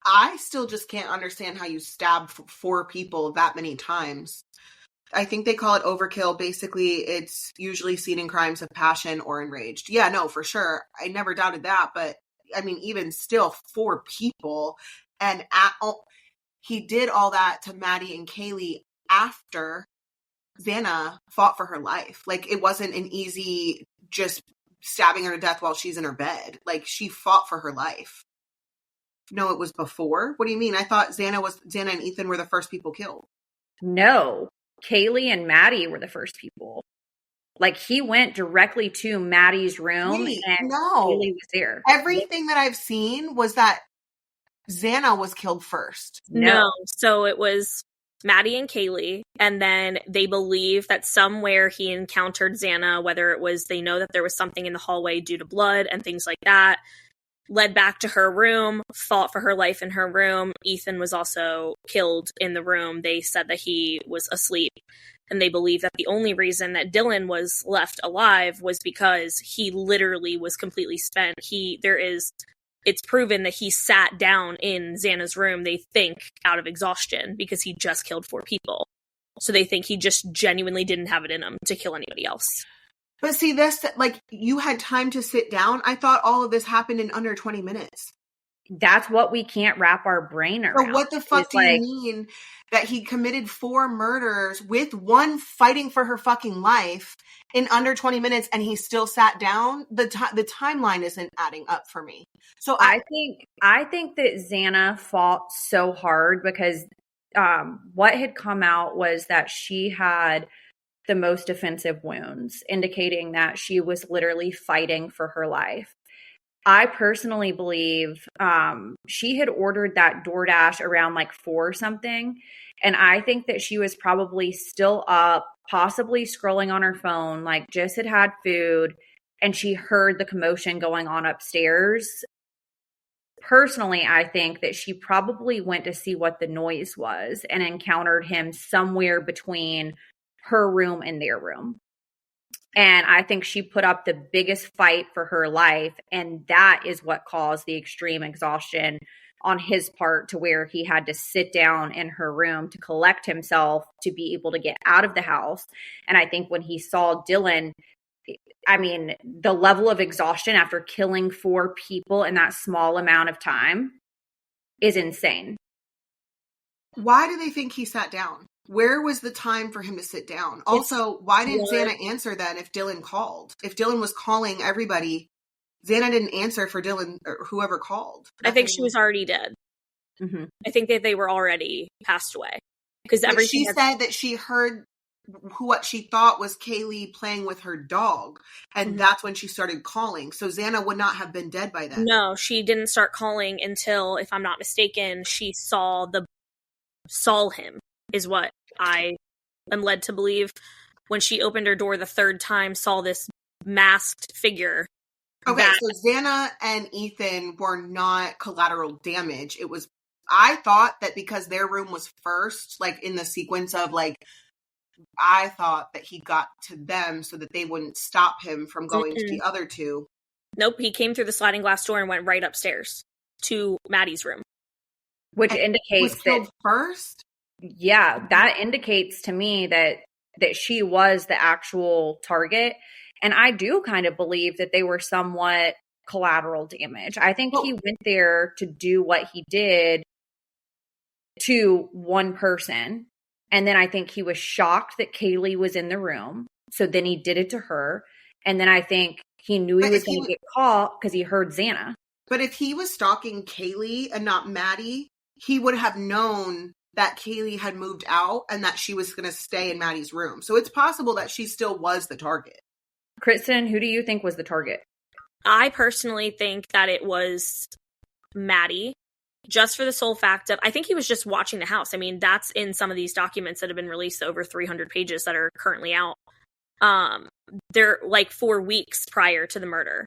I still just can't understand how you stab 4 people that many times. I think they call it overkill. Basically, it's usually seen in crimes of passion or enraged. Yeah, no, for sure. I never doubted that. But I mean, even still, 4 people. And he did all that to Maddie and Kaylee after Xana fought for her life. Like, it wasn't an easy just stabbing her to death while she's in her bed. Like, she fought for her life. No, it was before? What do you mean? I thought Xana and Ethan were the first people killed. No, Kaylee and Maddie were the first people. Like, he went directly to Maddie's room and Kaylee was there. Everything that I've seen was that Xana was killed first. No. So it was Maddie and Kaylee, and then they believe that somewhere he encountered Xana, whether it was they know that there was something in the hallway due to blood and things like that, led back to her room, fought for her life in her room. Ethan was also killed in the room. They said that he was asleep, and they believe that the only reason that Dylan was left alive was because he literally was completely spent. It's proven that he sat down in Xana's room, they think, out of exhaustion because he just killed 4 people. So they think he just genuinely didn't have it in him to kill anybody else. But see, this, like, you had time to sit down. I thought all of this happened in under 20 minutes. That's what we can't wrap our brain around. So what the fuck do you mean that he committed 4 murders with one fighting for her fucking life in under 20 minutes and he still sat down? The timeline isn't adding up for me. So I think that Xana fought so hard because what had come out was that she had the most offensive wounds, indicating that she was literally fighting for her life. I personally believe she had ordered that DoorDash around like 4 or something. And I think that she was probably still up, possibly scrolling on her phone, like just had food, and she heard the commotion going on upstairs. Personally, I think that she probably went to see what the noise was and encountered him somewhere between her room and their room. And I think she put up the biggest fight for her life. And that is what caused the extreme exhaustion on his part to where he had to sit down in her room to collect himself to be able to get out of the house. And I think when he saw Dylan, I mean, the level of exhaustion after killing 4 people in that small amount of time is insane. Why do they think he sat down? Where was the time for him to sit down? Also, why didn't Xana answer then if Dylan called? If Dylan was calling everybody, Xana didn't answer for Dylan or whoever called. I think she was already dead. Mm-hmm. I think that they were already passed away. Because she said that she heard what she thought was Kaylee playing with her dog. And that's when she started calling. So Xana would not have been dead by then. No, she didn't start calling until, if I'm not mistaken, she saw him, is what I am led to believe. When she opened her door the 3rd time, saw this masked figure. Okay, so Xana and Ethan were not collateral damage. It was, I thought that because their room was first, like in the sequence of like, I thought that he got to them so that they wouldn't stop him from going to the other 2. Nope, he came through the sliding glass door and went right upstairs to Maddie's room. Which indicates was killed first? Yeah, that indicates to me that she was the actual target. And I do kind of believe that they were somewhat collateral damage. I think he went there to do what he did to one person. And then I think he was shocked that Kaylee was in the room. So then he did it to her. And then I think he knew he was going to get caught because he heard Xana. But if he was stalking Kaylee and not Maddie, he would have known that Kaylee had moved out and that she was going to stay in Maddie's room. So it's possible that she still was the target. Kristen, who do you think was the target? I personally think that it was Maddie, just for the sole fact of, I think he was just watching the house. I mean, that's in some of these documents that have been released, over 300 pages that are currently out. They're like 4 weeks prior to the murder.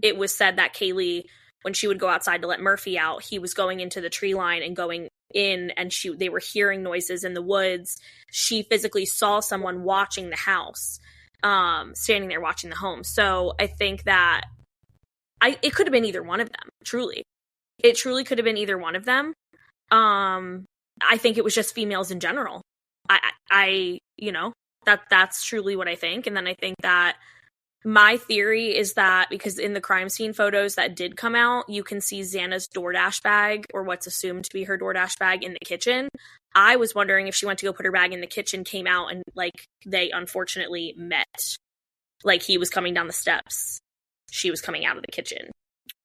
It was said that Kaylee, when she would go outside to let Murphy out, he was going into the tree line and going in, and they were hearing noises in the woods. She physically saw someone watching the house, standing there watching the home. So I think that it could have been either one of them, truly. it truly could have been either one of them. I think it was just females in general. I that's truly what I think. And then I think that my theory is that because in the crime scene photos that did come out, you can see Xana's DoorDash bag, or what's assumed to be her DoorDash bag, in the kitchen. I was wondering if she went to go put her bag in the kitchen, came out, and like they unfortunately met. Like he was coming down the steps, she was coming out of the kitchen.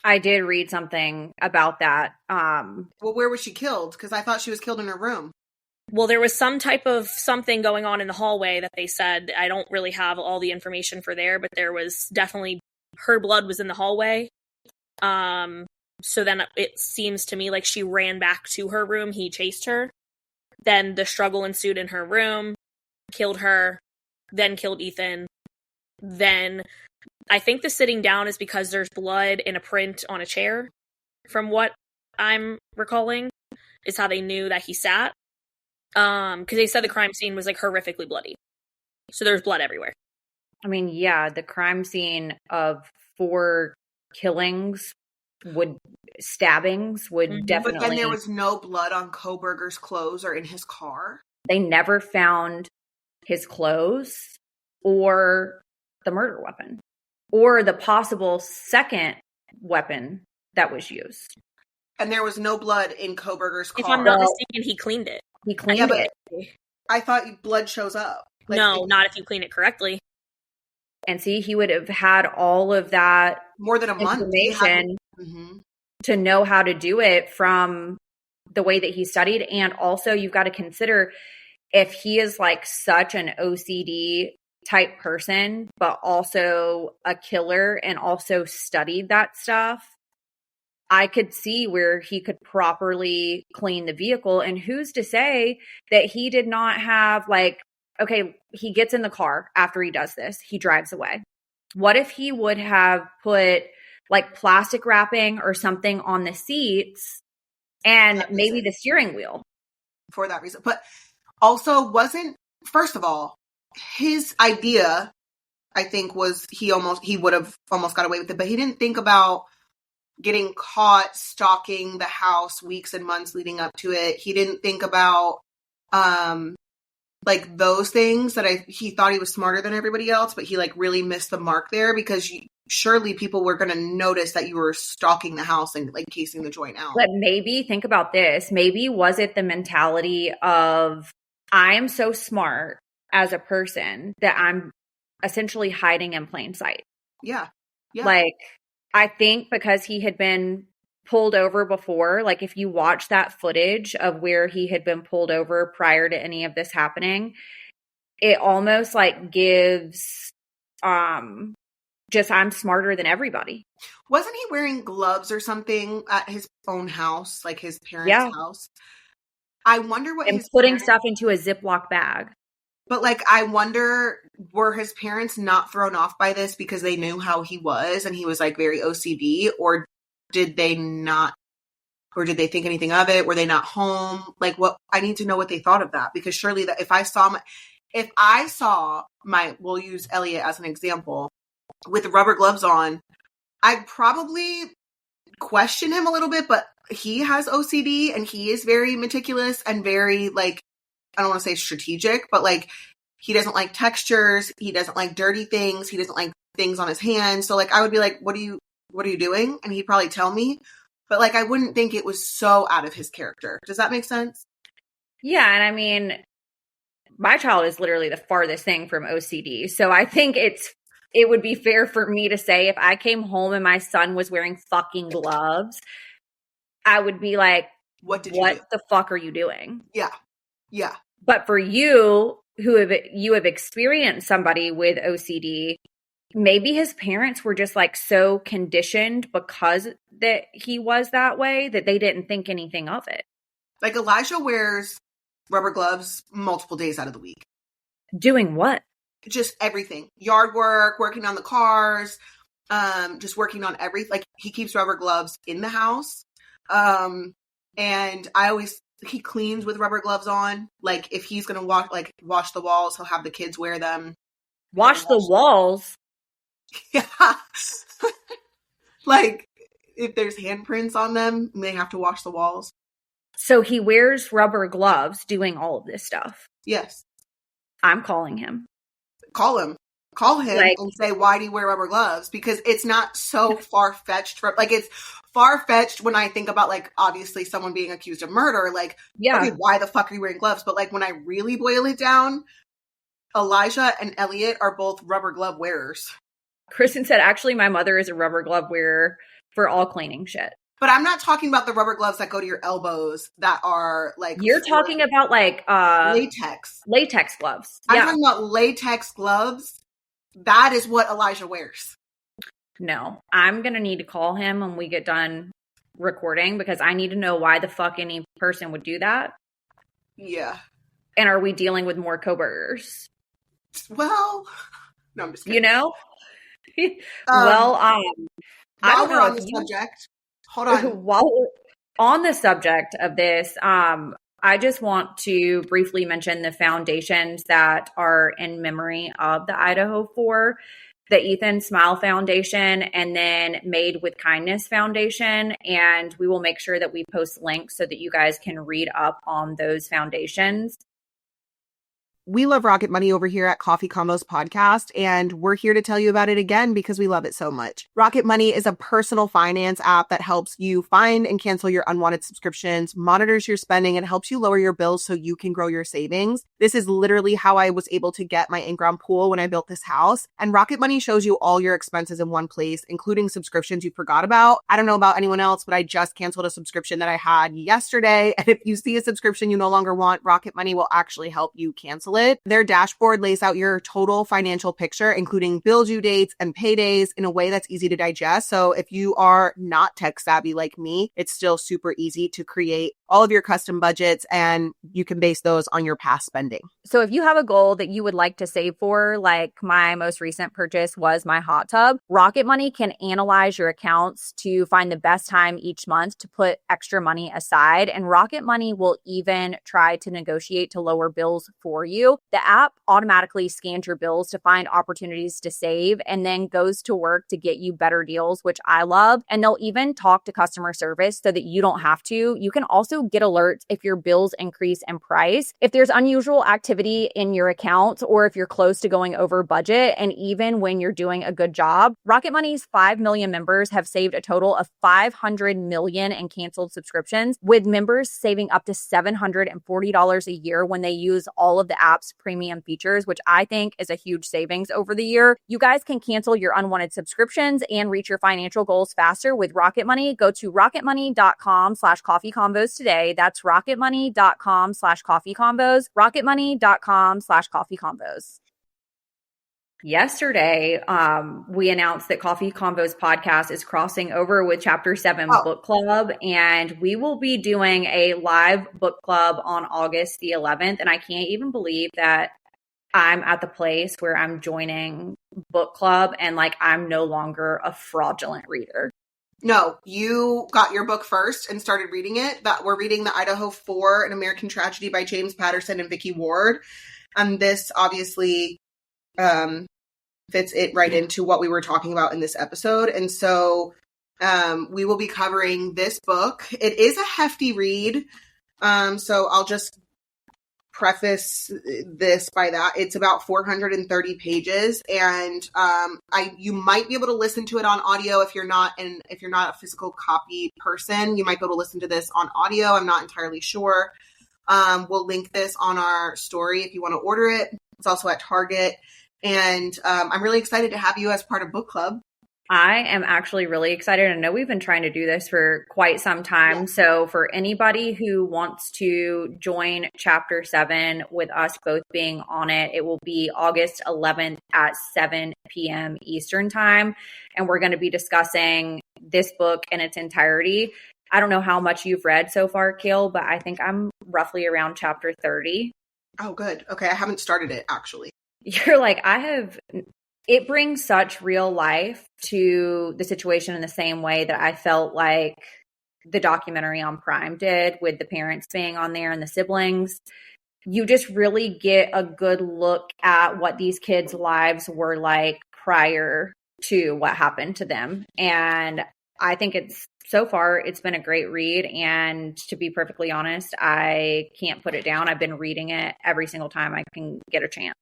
I did read something about that. Well, where was she killed? Because I thought she was killed in her room. Well, there was some type of something going on in the hallway that they said. I don't really have all the information for there, but there was definitely, her blood was in the hallway. So then it seems to me like she ran back to her room. He chased her. Then the struggle ensued in her room, killed her, then killed Ethan. Then I think the sitting down is because there's blood in a print on a chair, from what I'm recalling, is how they knew that he sat. Because they said the crime scene was like horrifically bloody. So there's blood everywhere. I mean, yeah, the crime scene of 4 stabbings would definitely. But then there was no blood on Kohberger's clothes or in his car. They never found his clothes or the murder weapon or the possible second weapon that was used. And there was no blood in Kohberger's car. If I'm not mistaken, he cleaned it. He cleaned it. I thought blood shows up. Like, no, not if you clean it correctly. And see, he would have had all of that more than a month information to know how to do it from the way that he studied. And also, you've got to consider if he is like such an OCD type person, but also a killer and also studied that stuff, I could see where he could properly clean the vehicle. And who's to say that he did not have like, okay, he gets in the car after he does this, he drives away. What if he would have put like plastic wrapping or something on the seats and maybe the steering wheel? For that reason. But also first of all, his idea, I think, was he would have almost got away with it, but he didn't think about getting caught stalking the house weeks and months leading up to it. He didn't think about like those things that he thought he was smarter than everybody else, but he like really missed the mark there because surely people were going to notice that you were stalking the house and like casing the joint out. But maybe think about this. Maybe was it the mentality of I am so smart as a person that I'm essentially hiding in plain sight. Yeah. Yeah. Like, I think because he had been pulled over before, like if you watch that footage of where he had been pulled over prior to any of this happening, it almost like gives just I'm smarter than everybody. Wasn't he wearing gloves or something at his own house, like his parents' house? I wonder what and putting stuff into a Ziploc bag. But like, I wonder, were his parents not thrown off by this because they knew how he was and he was like very OCD, or did they not, or did they think anything of it? Were they not home? Like what, I need to know what they thought of that, because surely that if I saw my, we'll use Elliot as an example, with rubber gloves on, I'd probably question him a little bit, but he has OCD and he is very meticulous and very like, I don't want to say strategic, but like he doesn't like textures. He doesn't like dirty things. He doesn't like things on his hands. So like, I would be like, what are you doing? And he'd probably tell me, but like, I wouldn't think it was so out of his character. Does that make sense? Yeah. And I mean, my child is literally the farthest thing from OCD. So I think it would be fair for me to say if I came home and my son was wearing fucking gloves, I would be like, what the fuck are you doing? Yeah. Yeah. But for you, you have experienced somebody with OCD, maybe his parents were just like so conditioned because that he was that way that they didn't think anything of it. Like Elijah wears rubber gloves multiple days out of the week. Doing what? Just everything. Yard work, working on the cars, just working on everything. Like he keeps rubber gloves in the house. And he cleans with rubber gloves on. Like if he's going to wash the walls, he'll have the kids wear them. Wash the walls? Yeah. Like if there's handprints on them, and they have to wash the walls. So he wears rubber gloves doing all of this stuff. Yes. I'm calling him. Call him and say, why do you wear rubber gloves? Because it's not so far-fetched. Like, it's far-fetched when I think about, like, obviously someone being accused of murder. Like, okay, why the fuck are you wearing gloves? But, like, when I really boil it down, Elijah and Elliot are both rubber glove wearers. Kristen said, actually, my mother is a rubber glove wearer for all cleaning shit. But I'm not talking about the rubber gloves that go to your elbows that are, like... You're talking about, like... latex. Latex gloves. I'm talking about latex gloves. That is what Elijah wears. No, I'm going to need to call him when we get done recording because I need to know why the fuck any person would do that. Yeah. And are we dealing with more Kohbergers? Well, no, I'm just kidding. You know? While we're on the subject, hold on. While we're on the subject of this, I just want to briefly mention the foundations that are in memory of the Idaho 4, the Ethan Smile Foundation, and then Made with Kindness Foundation. And we will make sure that we post links so that you guys can read up on those foundations. We love Rocket Money over here at Coffee Combos Podcast, and we're here to tell you about it again because we love it so much. Rocket Money is a personal finance app that helps you find and cancel your unwanted subscriptions, monitors your spending, and helps you lower your bills so you can grow your savings. This is literally how I was able to get my in-ground pool when I built this house. And Rocket Money shows you all your expenses in one place, including subscriptions you forgot about. I don't know about anyone else, but I just canceled a subscription that I had yesterday. And if you see a subscription you no longer want, Rocket Money will actually help you cancel it. Their dashboard lays out your total financial picture, including bill due dates and paydays in a way that's easy to digest. So if you are not tech savvy like me, it's still super easy to create all of your custom budgets and you can base those on your past spending. So if you have a goal that you would like to save for, like my most recent purchase was my hot tub, Rocket Money can analyze your accounts to find the best time each month to put extra money aside. And Rocket Money will even try to negotiate to lower bills for you. The app automatically scans your bills to find opportunities to save and then goes to work to get you better deals, which I love. And they'll even talk to customer service so that you don't have to. You can also get alerts if your bills increase in price, if there's unusual activity in your account, or if you're close to going over budget, and even when you're doing a good job. Rocket Money's 5 million members have saved a total of $500 million in canceled subscriptions, with members saving up to $740 a year when they use all of the app's premium features, which I think is a huge savings over the year. You guys can cancel your unwanted subscriptions and reach your financial goals faster with Rocket Money. Go to rocketmoney.com/coffeecombos today. That's rocketmoney.com/coffeecombos, rocketmoney.com/coffeecombos. Yesterday, we announced that Coffee Combos Podcast is crossing over with Chapter 7 Book Club, and we will be doing a live book club on August the 11th. And I can't even believe that I'm at the place where I'm joining book club and like I'm no longer a fraudulent reader. No, you got your book first and started reading it. That we're reading the Idaho 4, An American Tragedy by James Patterson and Vicky Ward. And this obviously fits it right into what we were talking about in this episode. And so we will be covering this book. It is a hefty read. So I'll just preface this by that. It's about 430 pages, and you might be able to listen to it on audio if you're not a physical copy person. You might be able to listen to this on audio. I'm not entirely sure. We'll link this on our story if you want to order it. It's also at Target, and I'm really excited to have you as part of book club. I am actually really excited. I know we've been trying to do this for quite some time. Yeah. So for anybody who wants to join Chapter 7 with us both being on it, it will be August 11th at 7 p.m. Eastern time. And we're going to be discussing this book in its entirety. I don't know how much you've read so far, Kail, but I think I'm roughly around chapter 30. Oh, good. Okay. I haven't started it, actually. You're like, it brings such real life to the situation in the same way that I felt like the documentary on Prime did with the parents being on there and the siblings. You just really get a good look at what these kids' lives were like prior to what happened to them. And I think so far it's been a great read. And to be perfectly honest, I can't put it down. I've been reading it every single time I can get a chance.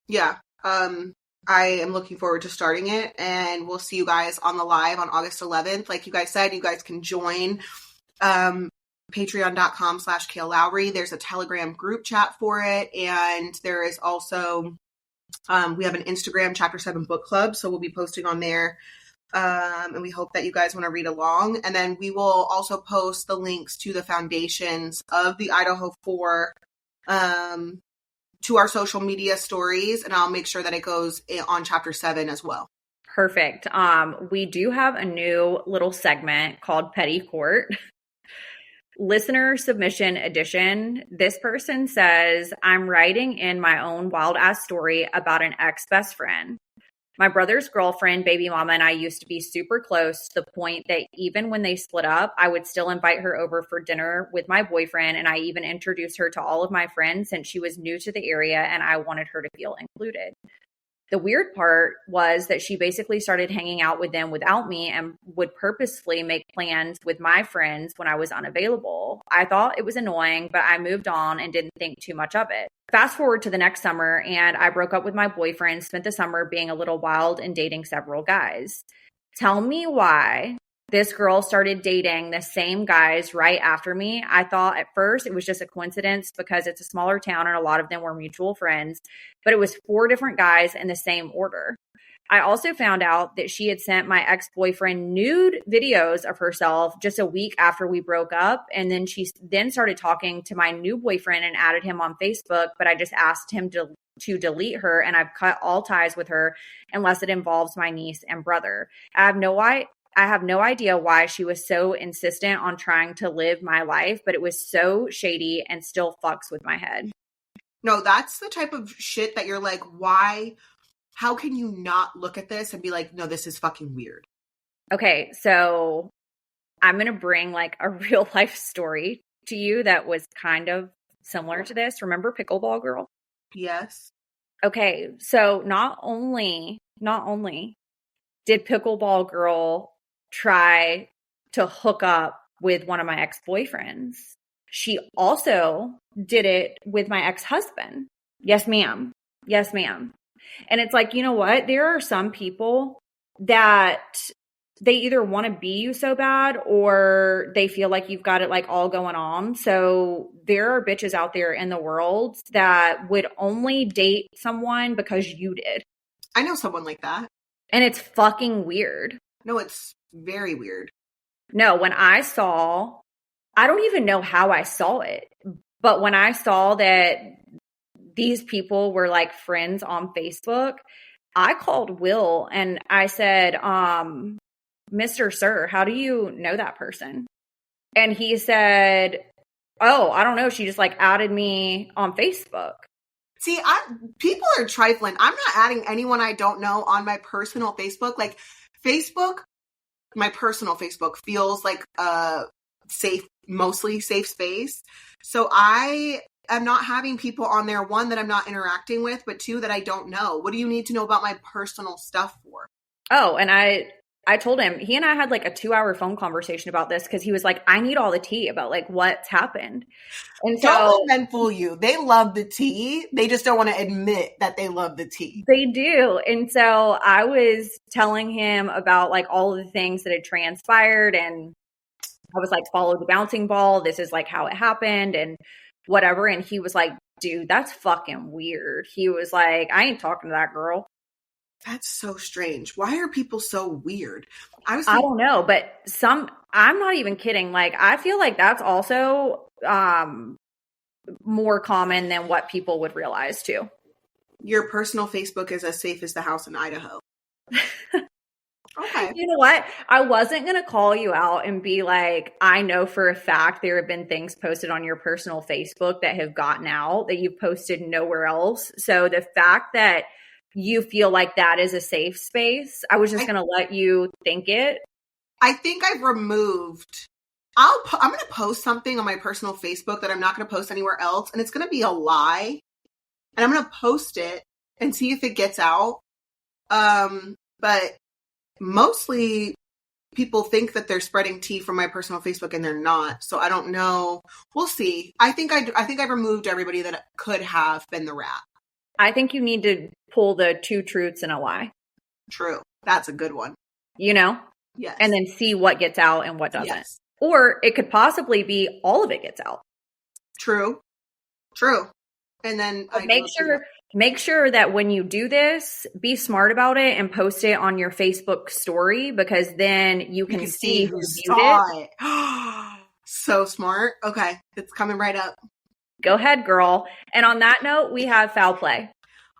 Yeah. I am looking forward to starting it, and we'll see you guys on the live on August 11th. Like you guys said, you guys can join patreon.com/Kail Lowry. There's a Telegram group chat for it. And there is also, we have an Instagram Chapter 7 book club. So we'll be posting on there. And we hope that you guys want to read along. And then we will also post the links to the foundations of the Idaho 4 to our social media stories. And I'll make sure that it goes on Chapter 7 as well. Perfect. We do have a new little segment called Petty Court. Listener submission edition. This person says, I'm writing in my own wild ass story about an ex-best friend. My brother's girlfriend, baby mama, and I used to be super close to the point that even when they split up, I would still invite her over for dinner with my boyfriend. And I even introduced her to all of my friends since she was new to the area and I wanted her to feel included. The weird part was that she basically started hanging out with them without me and would purposefully make plans with my friends when I was unavailable. I thought it was annoying, but I moved on and didn't think too much of it. Fast forward to the next summer, and I broke up with my boyfriend, spent the summer being a little wild and dating several guys. Tell me why this girl started dating the same guys right after me. I thought at first it was just a coincidence because it's a smaller town and a lot of them were mutual friends, but it was 4 different guys in the same order. I also found out that she had sent my ex-boyfriend nude videos of herself just a week after we broke up. And then she then started talking to my new boyfriend and added him on Facebook, but I just asked him to delete her, and I've cut all ties with her unless it involves my niece and brother. I have no idea why she was so insistent on trying to live my life, but it was so shady and still fucks with my head. No, that's the type of shit that you're like, why? How can you not look at this and be like, no, this is fucking weird? Okay, so I'm going to bring like a real life story to you that was kind of similar to this. Remember Pickleball Girl? Yes. Okay, so not only did Pickleball Girl try to hook up with one of my ex-boyfriends, she also did it with my ex-husband. Yes, ma'am. Yes, ma'am. And it's like, you know what? There are some people that they either want to be you so bad or they feel like you've got it like all going on. So there are bitches out there in the world that would only date someone because you did. I know someone like that. And it's fucking weird. No, it's very weird. No, I don't even know how I saw it, but when I saw that these people were like friends on Facebook, I called Will and I said, Mr. Sir, how do you know that person? And he said, oh, I don't know. She just like added me on Facebook. See, people are trifling. I'm not adding anyone I don't know on my personal Facebook. Like Facebook, my personal Facebook feels like a mostly safe space. So I am not having people on there, 1, that I'm not interacting with, but 2, that I don't know. What do you need to know about my personal stuff for? Oh, and I told him, he and I had like a 2-hour phone conversation about this because he was like, I need all the tea about like what's happened. And so don't let men fool you. They love the tea. They just don't want to admit that they love the tea. They do. And so I was telling him about like all of the things that had transpired, and I was like, follow the bouncing ball. This is like how it happened and whatever. And he was like, dude, that's fucking weird. He was like, I ain't talking to that girl. That's so strange. Why are people so weird? I don't know, but I'm not even kidding. Like, I feel like that's also more common than what people would realize too. Your personal Facebook is as safe as the house in Idaho. Okay. You know what? I wasn't going to call you out and be like, I know for a fact there have been things posted on your personal Facebook that have gotten out that you've posted nowhere else. So the fact that you feel like that is a safe space, I was just going to let you think it. I think I've removed, I'm going to post something on my personal Facebook that I'm not going to post anywhere else. And it's going to be a lie. And I'm going to post it and see if it gets out. But mostly people think that they're spreading tea from my personal Facebook and they're not. So I don't know. We'll see. I think I removed everybody that could have been the rat. I think you need to pull the 2 truths and a lie. True. That's a good one. You know? Yes. And then see what gets out and what doesn't. Yes. Or it could possibly be all of it gets out. True. And then make sure that when you do this, be smart about it and post it on your Facebook story, because then you can see who viewed it. So smart. Okay. It's coming right up. Go ahead, girl. And on that note, we have foul play.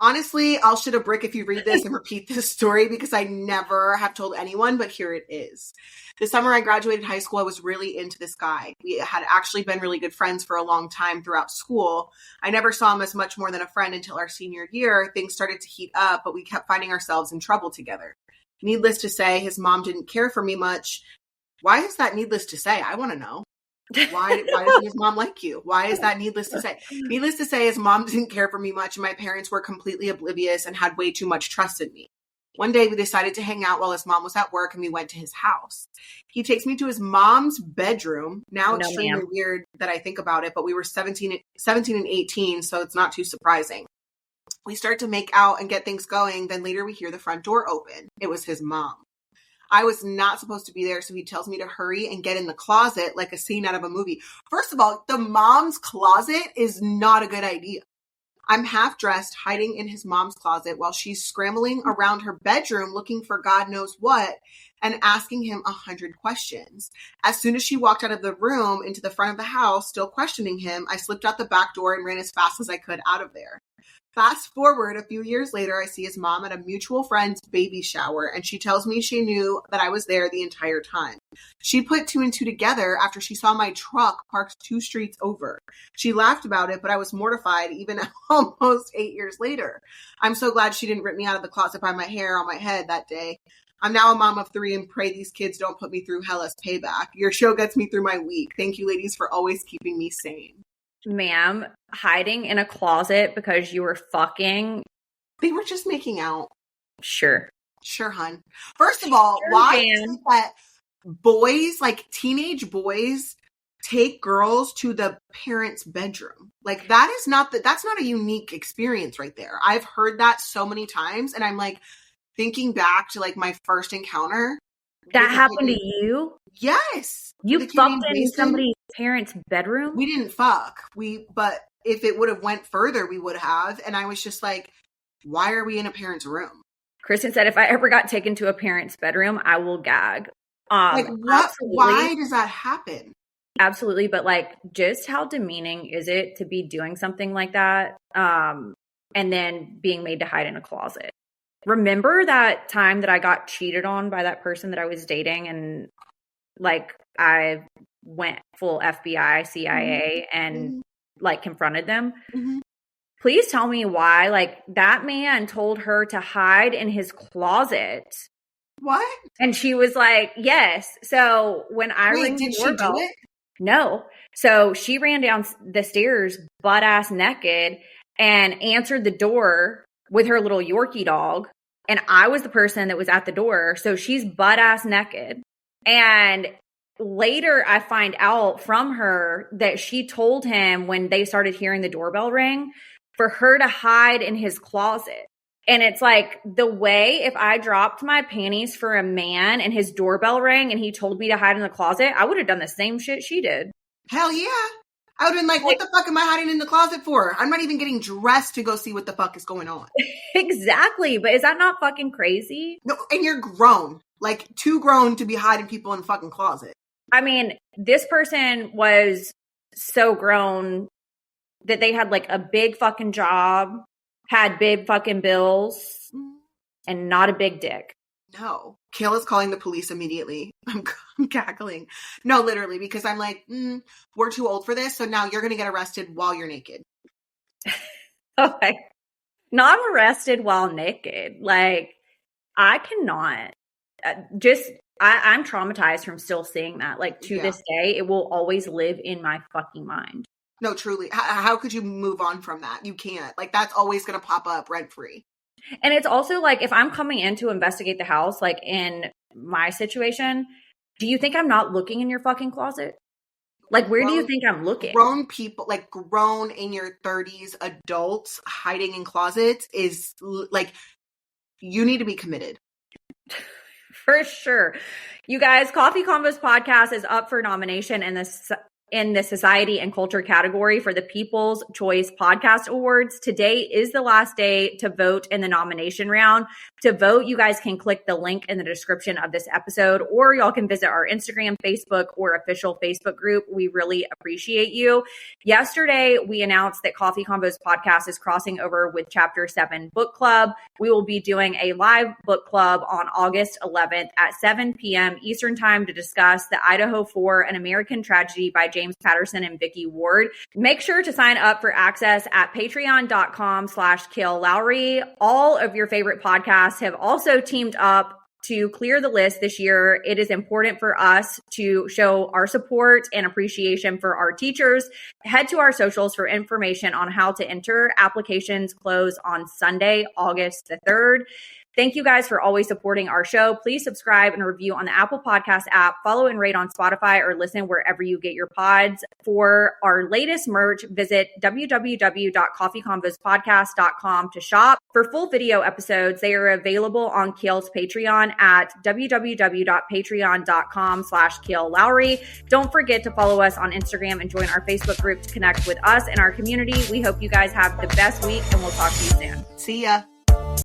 Honestly, I'll shit a brick if you read this and repeat this story because I never have told anyone, but here it is. The summer I graduated high school, I was really into this guy. We had actually been really good friends for a long time throughout school. I never saw him as much more than a friend until our senior year. Things started to heat up, but we kept finding ourselves in trouble together. Needless to say, his mom didn't care for me much. Why is that needless to say? I want to know. Why doesn't his mom like you? Why is that needless to say? Needless to say, his mom didn't care for me much, and my parents were completely oblivious and had way too much trust in me. One day, we decided to hang out while his mom was at work, and we went to his house. He takes me to his mom's bedroom. Now, extremely weird that I think about it, but we were 17 and 18, so it's not too surprising. We start to make out and get things going. Then later, we hear the front door open. It was his mom. I was not supposed to be there, so he tells me to hurry and get in the closet like a scene out of a movie. First of all, the mom's closet is not a good idea. I'm half dressed, hiding in his mom's closet while she's scrambling around her bedroom looking for God knows what and asking him 100 questions. As soon as she walked out of the room into the front of the house, still questioning him, I slipped out the back door and ran as fast as I could out of there. Fast forward a few years later, I see his mom at a mutual friend's baby shower, and she tells me she knew that I was there the entire time. She put 2 and 2 together after she saw my truck parked 2 streets over. She laughed about it, but I was mortified even almost 8 years later. I'm so glad she didn't rip me out of the closet by my hair on my head that day. I'm now a mom of 3 and pray these kids don't put me through hell as payback. Your show gets me through my week. Thank you, ladies, for always keeping me sane. Ma'am, hiding in a closet because you were fucking. They were just making out. Sure, hun. First of all, why is it that boys, like teenage boys, take girls to the parents' bedroom? Like that's not a unique experience right there. I've heard that so many times, and I'm like thinking back to like my first encounter. That happened to you? Yes. You fucked in somebody's parents' bedroom? We didn't fuck. But if it would have went further, we would have. And I was just like, why are we in a parent's room? Kristen said, if I ever got taken to a parent's bedroom, I will gag. Like what? Why does that happen? Absolutely. But like, just how demeaning is it to be doing something like that? And then being made to hide in a closet. Remember that time that I got cheated on by that person that I was dating, and like I went full FBI, CIA, and like confronted them? Mm-hmm. Please tell me why like that man told her to hide in his closet. What? And she was like, yes. So when I did she do it? No. So she ran down the stairs butt ass naked and answered the door with her little Yorkie dog. And I was the person that was at the door. So she's butt ass naked. And later I find out from her that she told him when they started hearing the doorbell ring for her to hide in his closet. And it's like the way if I dropped my panties for a man and his doorbell rang and he told me to hide in the closet, I would have done the same shit she did. Hell yeah. I would have been like, what the fuck am I hiding in the closet for? I'm not even getting dressed to go see what the fuck is going on. Exactly. But is that not fucking crazy? No, and you're grown. Like, too grown to be hiding people in the fucking closet. I mean, this person was so grown that they had like a big fucking job, had big fucking bills, and not a big dick. No. Kail is calling the police immediately. I'm cackling. No, literally, because I'm like, we're too old for this, so now you're going to get arrested while you're naked. Okay. Not arrested while naked. Like, I cannot. I'm traumatized from still seeing that. Like, to this day, it will always live in my fucking mind. No, truly. How could you move on from that? You can't. Like, that's always going to pop up rent-free. And it's also like, if I'm coming in to investigate the house, like in my situation, Do you think I'm not looking in your fucking closet? Like, where do you think I'm looking? Grown people, like grown in your 30s, adults hiding in closets is like, you need to be committed. For sure. You guys, Coffee Convos Podcast is up for nomination in the Society and Culture category for the People's Choice Podcast Awards. Today is the last day to vote in the nomination round. To vote, you guys can click the link in the description of this episode, or y'all can visit our Instagram, Facebook, or official Facebook group. We really appreciate you. Yesterday, we announced that Coffee Convos Podcast is crossing over with Chapter 7 Book Club. We will be doing a live book club on August 11th at 7 p.m. Eastern Time to discuss the Idaho 4, An American Tragedy by James Patterson and Vicky Ward. Make sure to sign up for access at patreon.com/Kail Lowry. All of your favorite podcasts have also teamed up to clear the list this year. It is important for us to show our support and appreciation for our teachers. Head to our socials for information on how to enter. Applications close on Sunday, August the 3rd. Thank you guys for always supporting our show. Please subscribe and review on the Apple Podcast app, follow and rate on Spotify, or listen wherever you get your pods. For our latest merch, visit www.coffeeconvospodcast.com to shop. For full video episodes, they are available on Kail's Patreon at www.patreon.com/Kail Lowry. Don't forget to follow us on Instagram and join our Facebook group to connect with us and our community. We hope you guys have the best week, and we'll talk to you soon. See ya.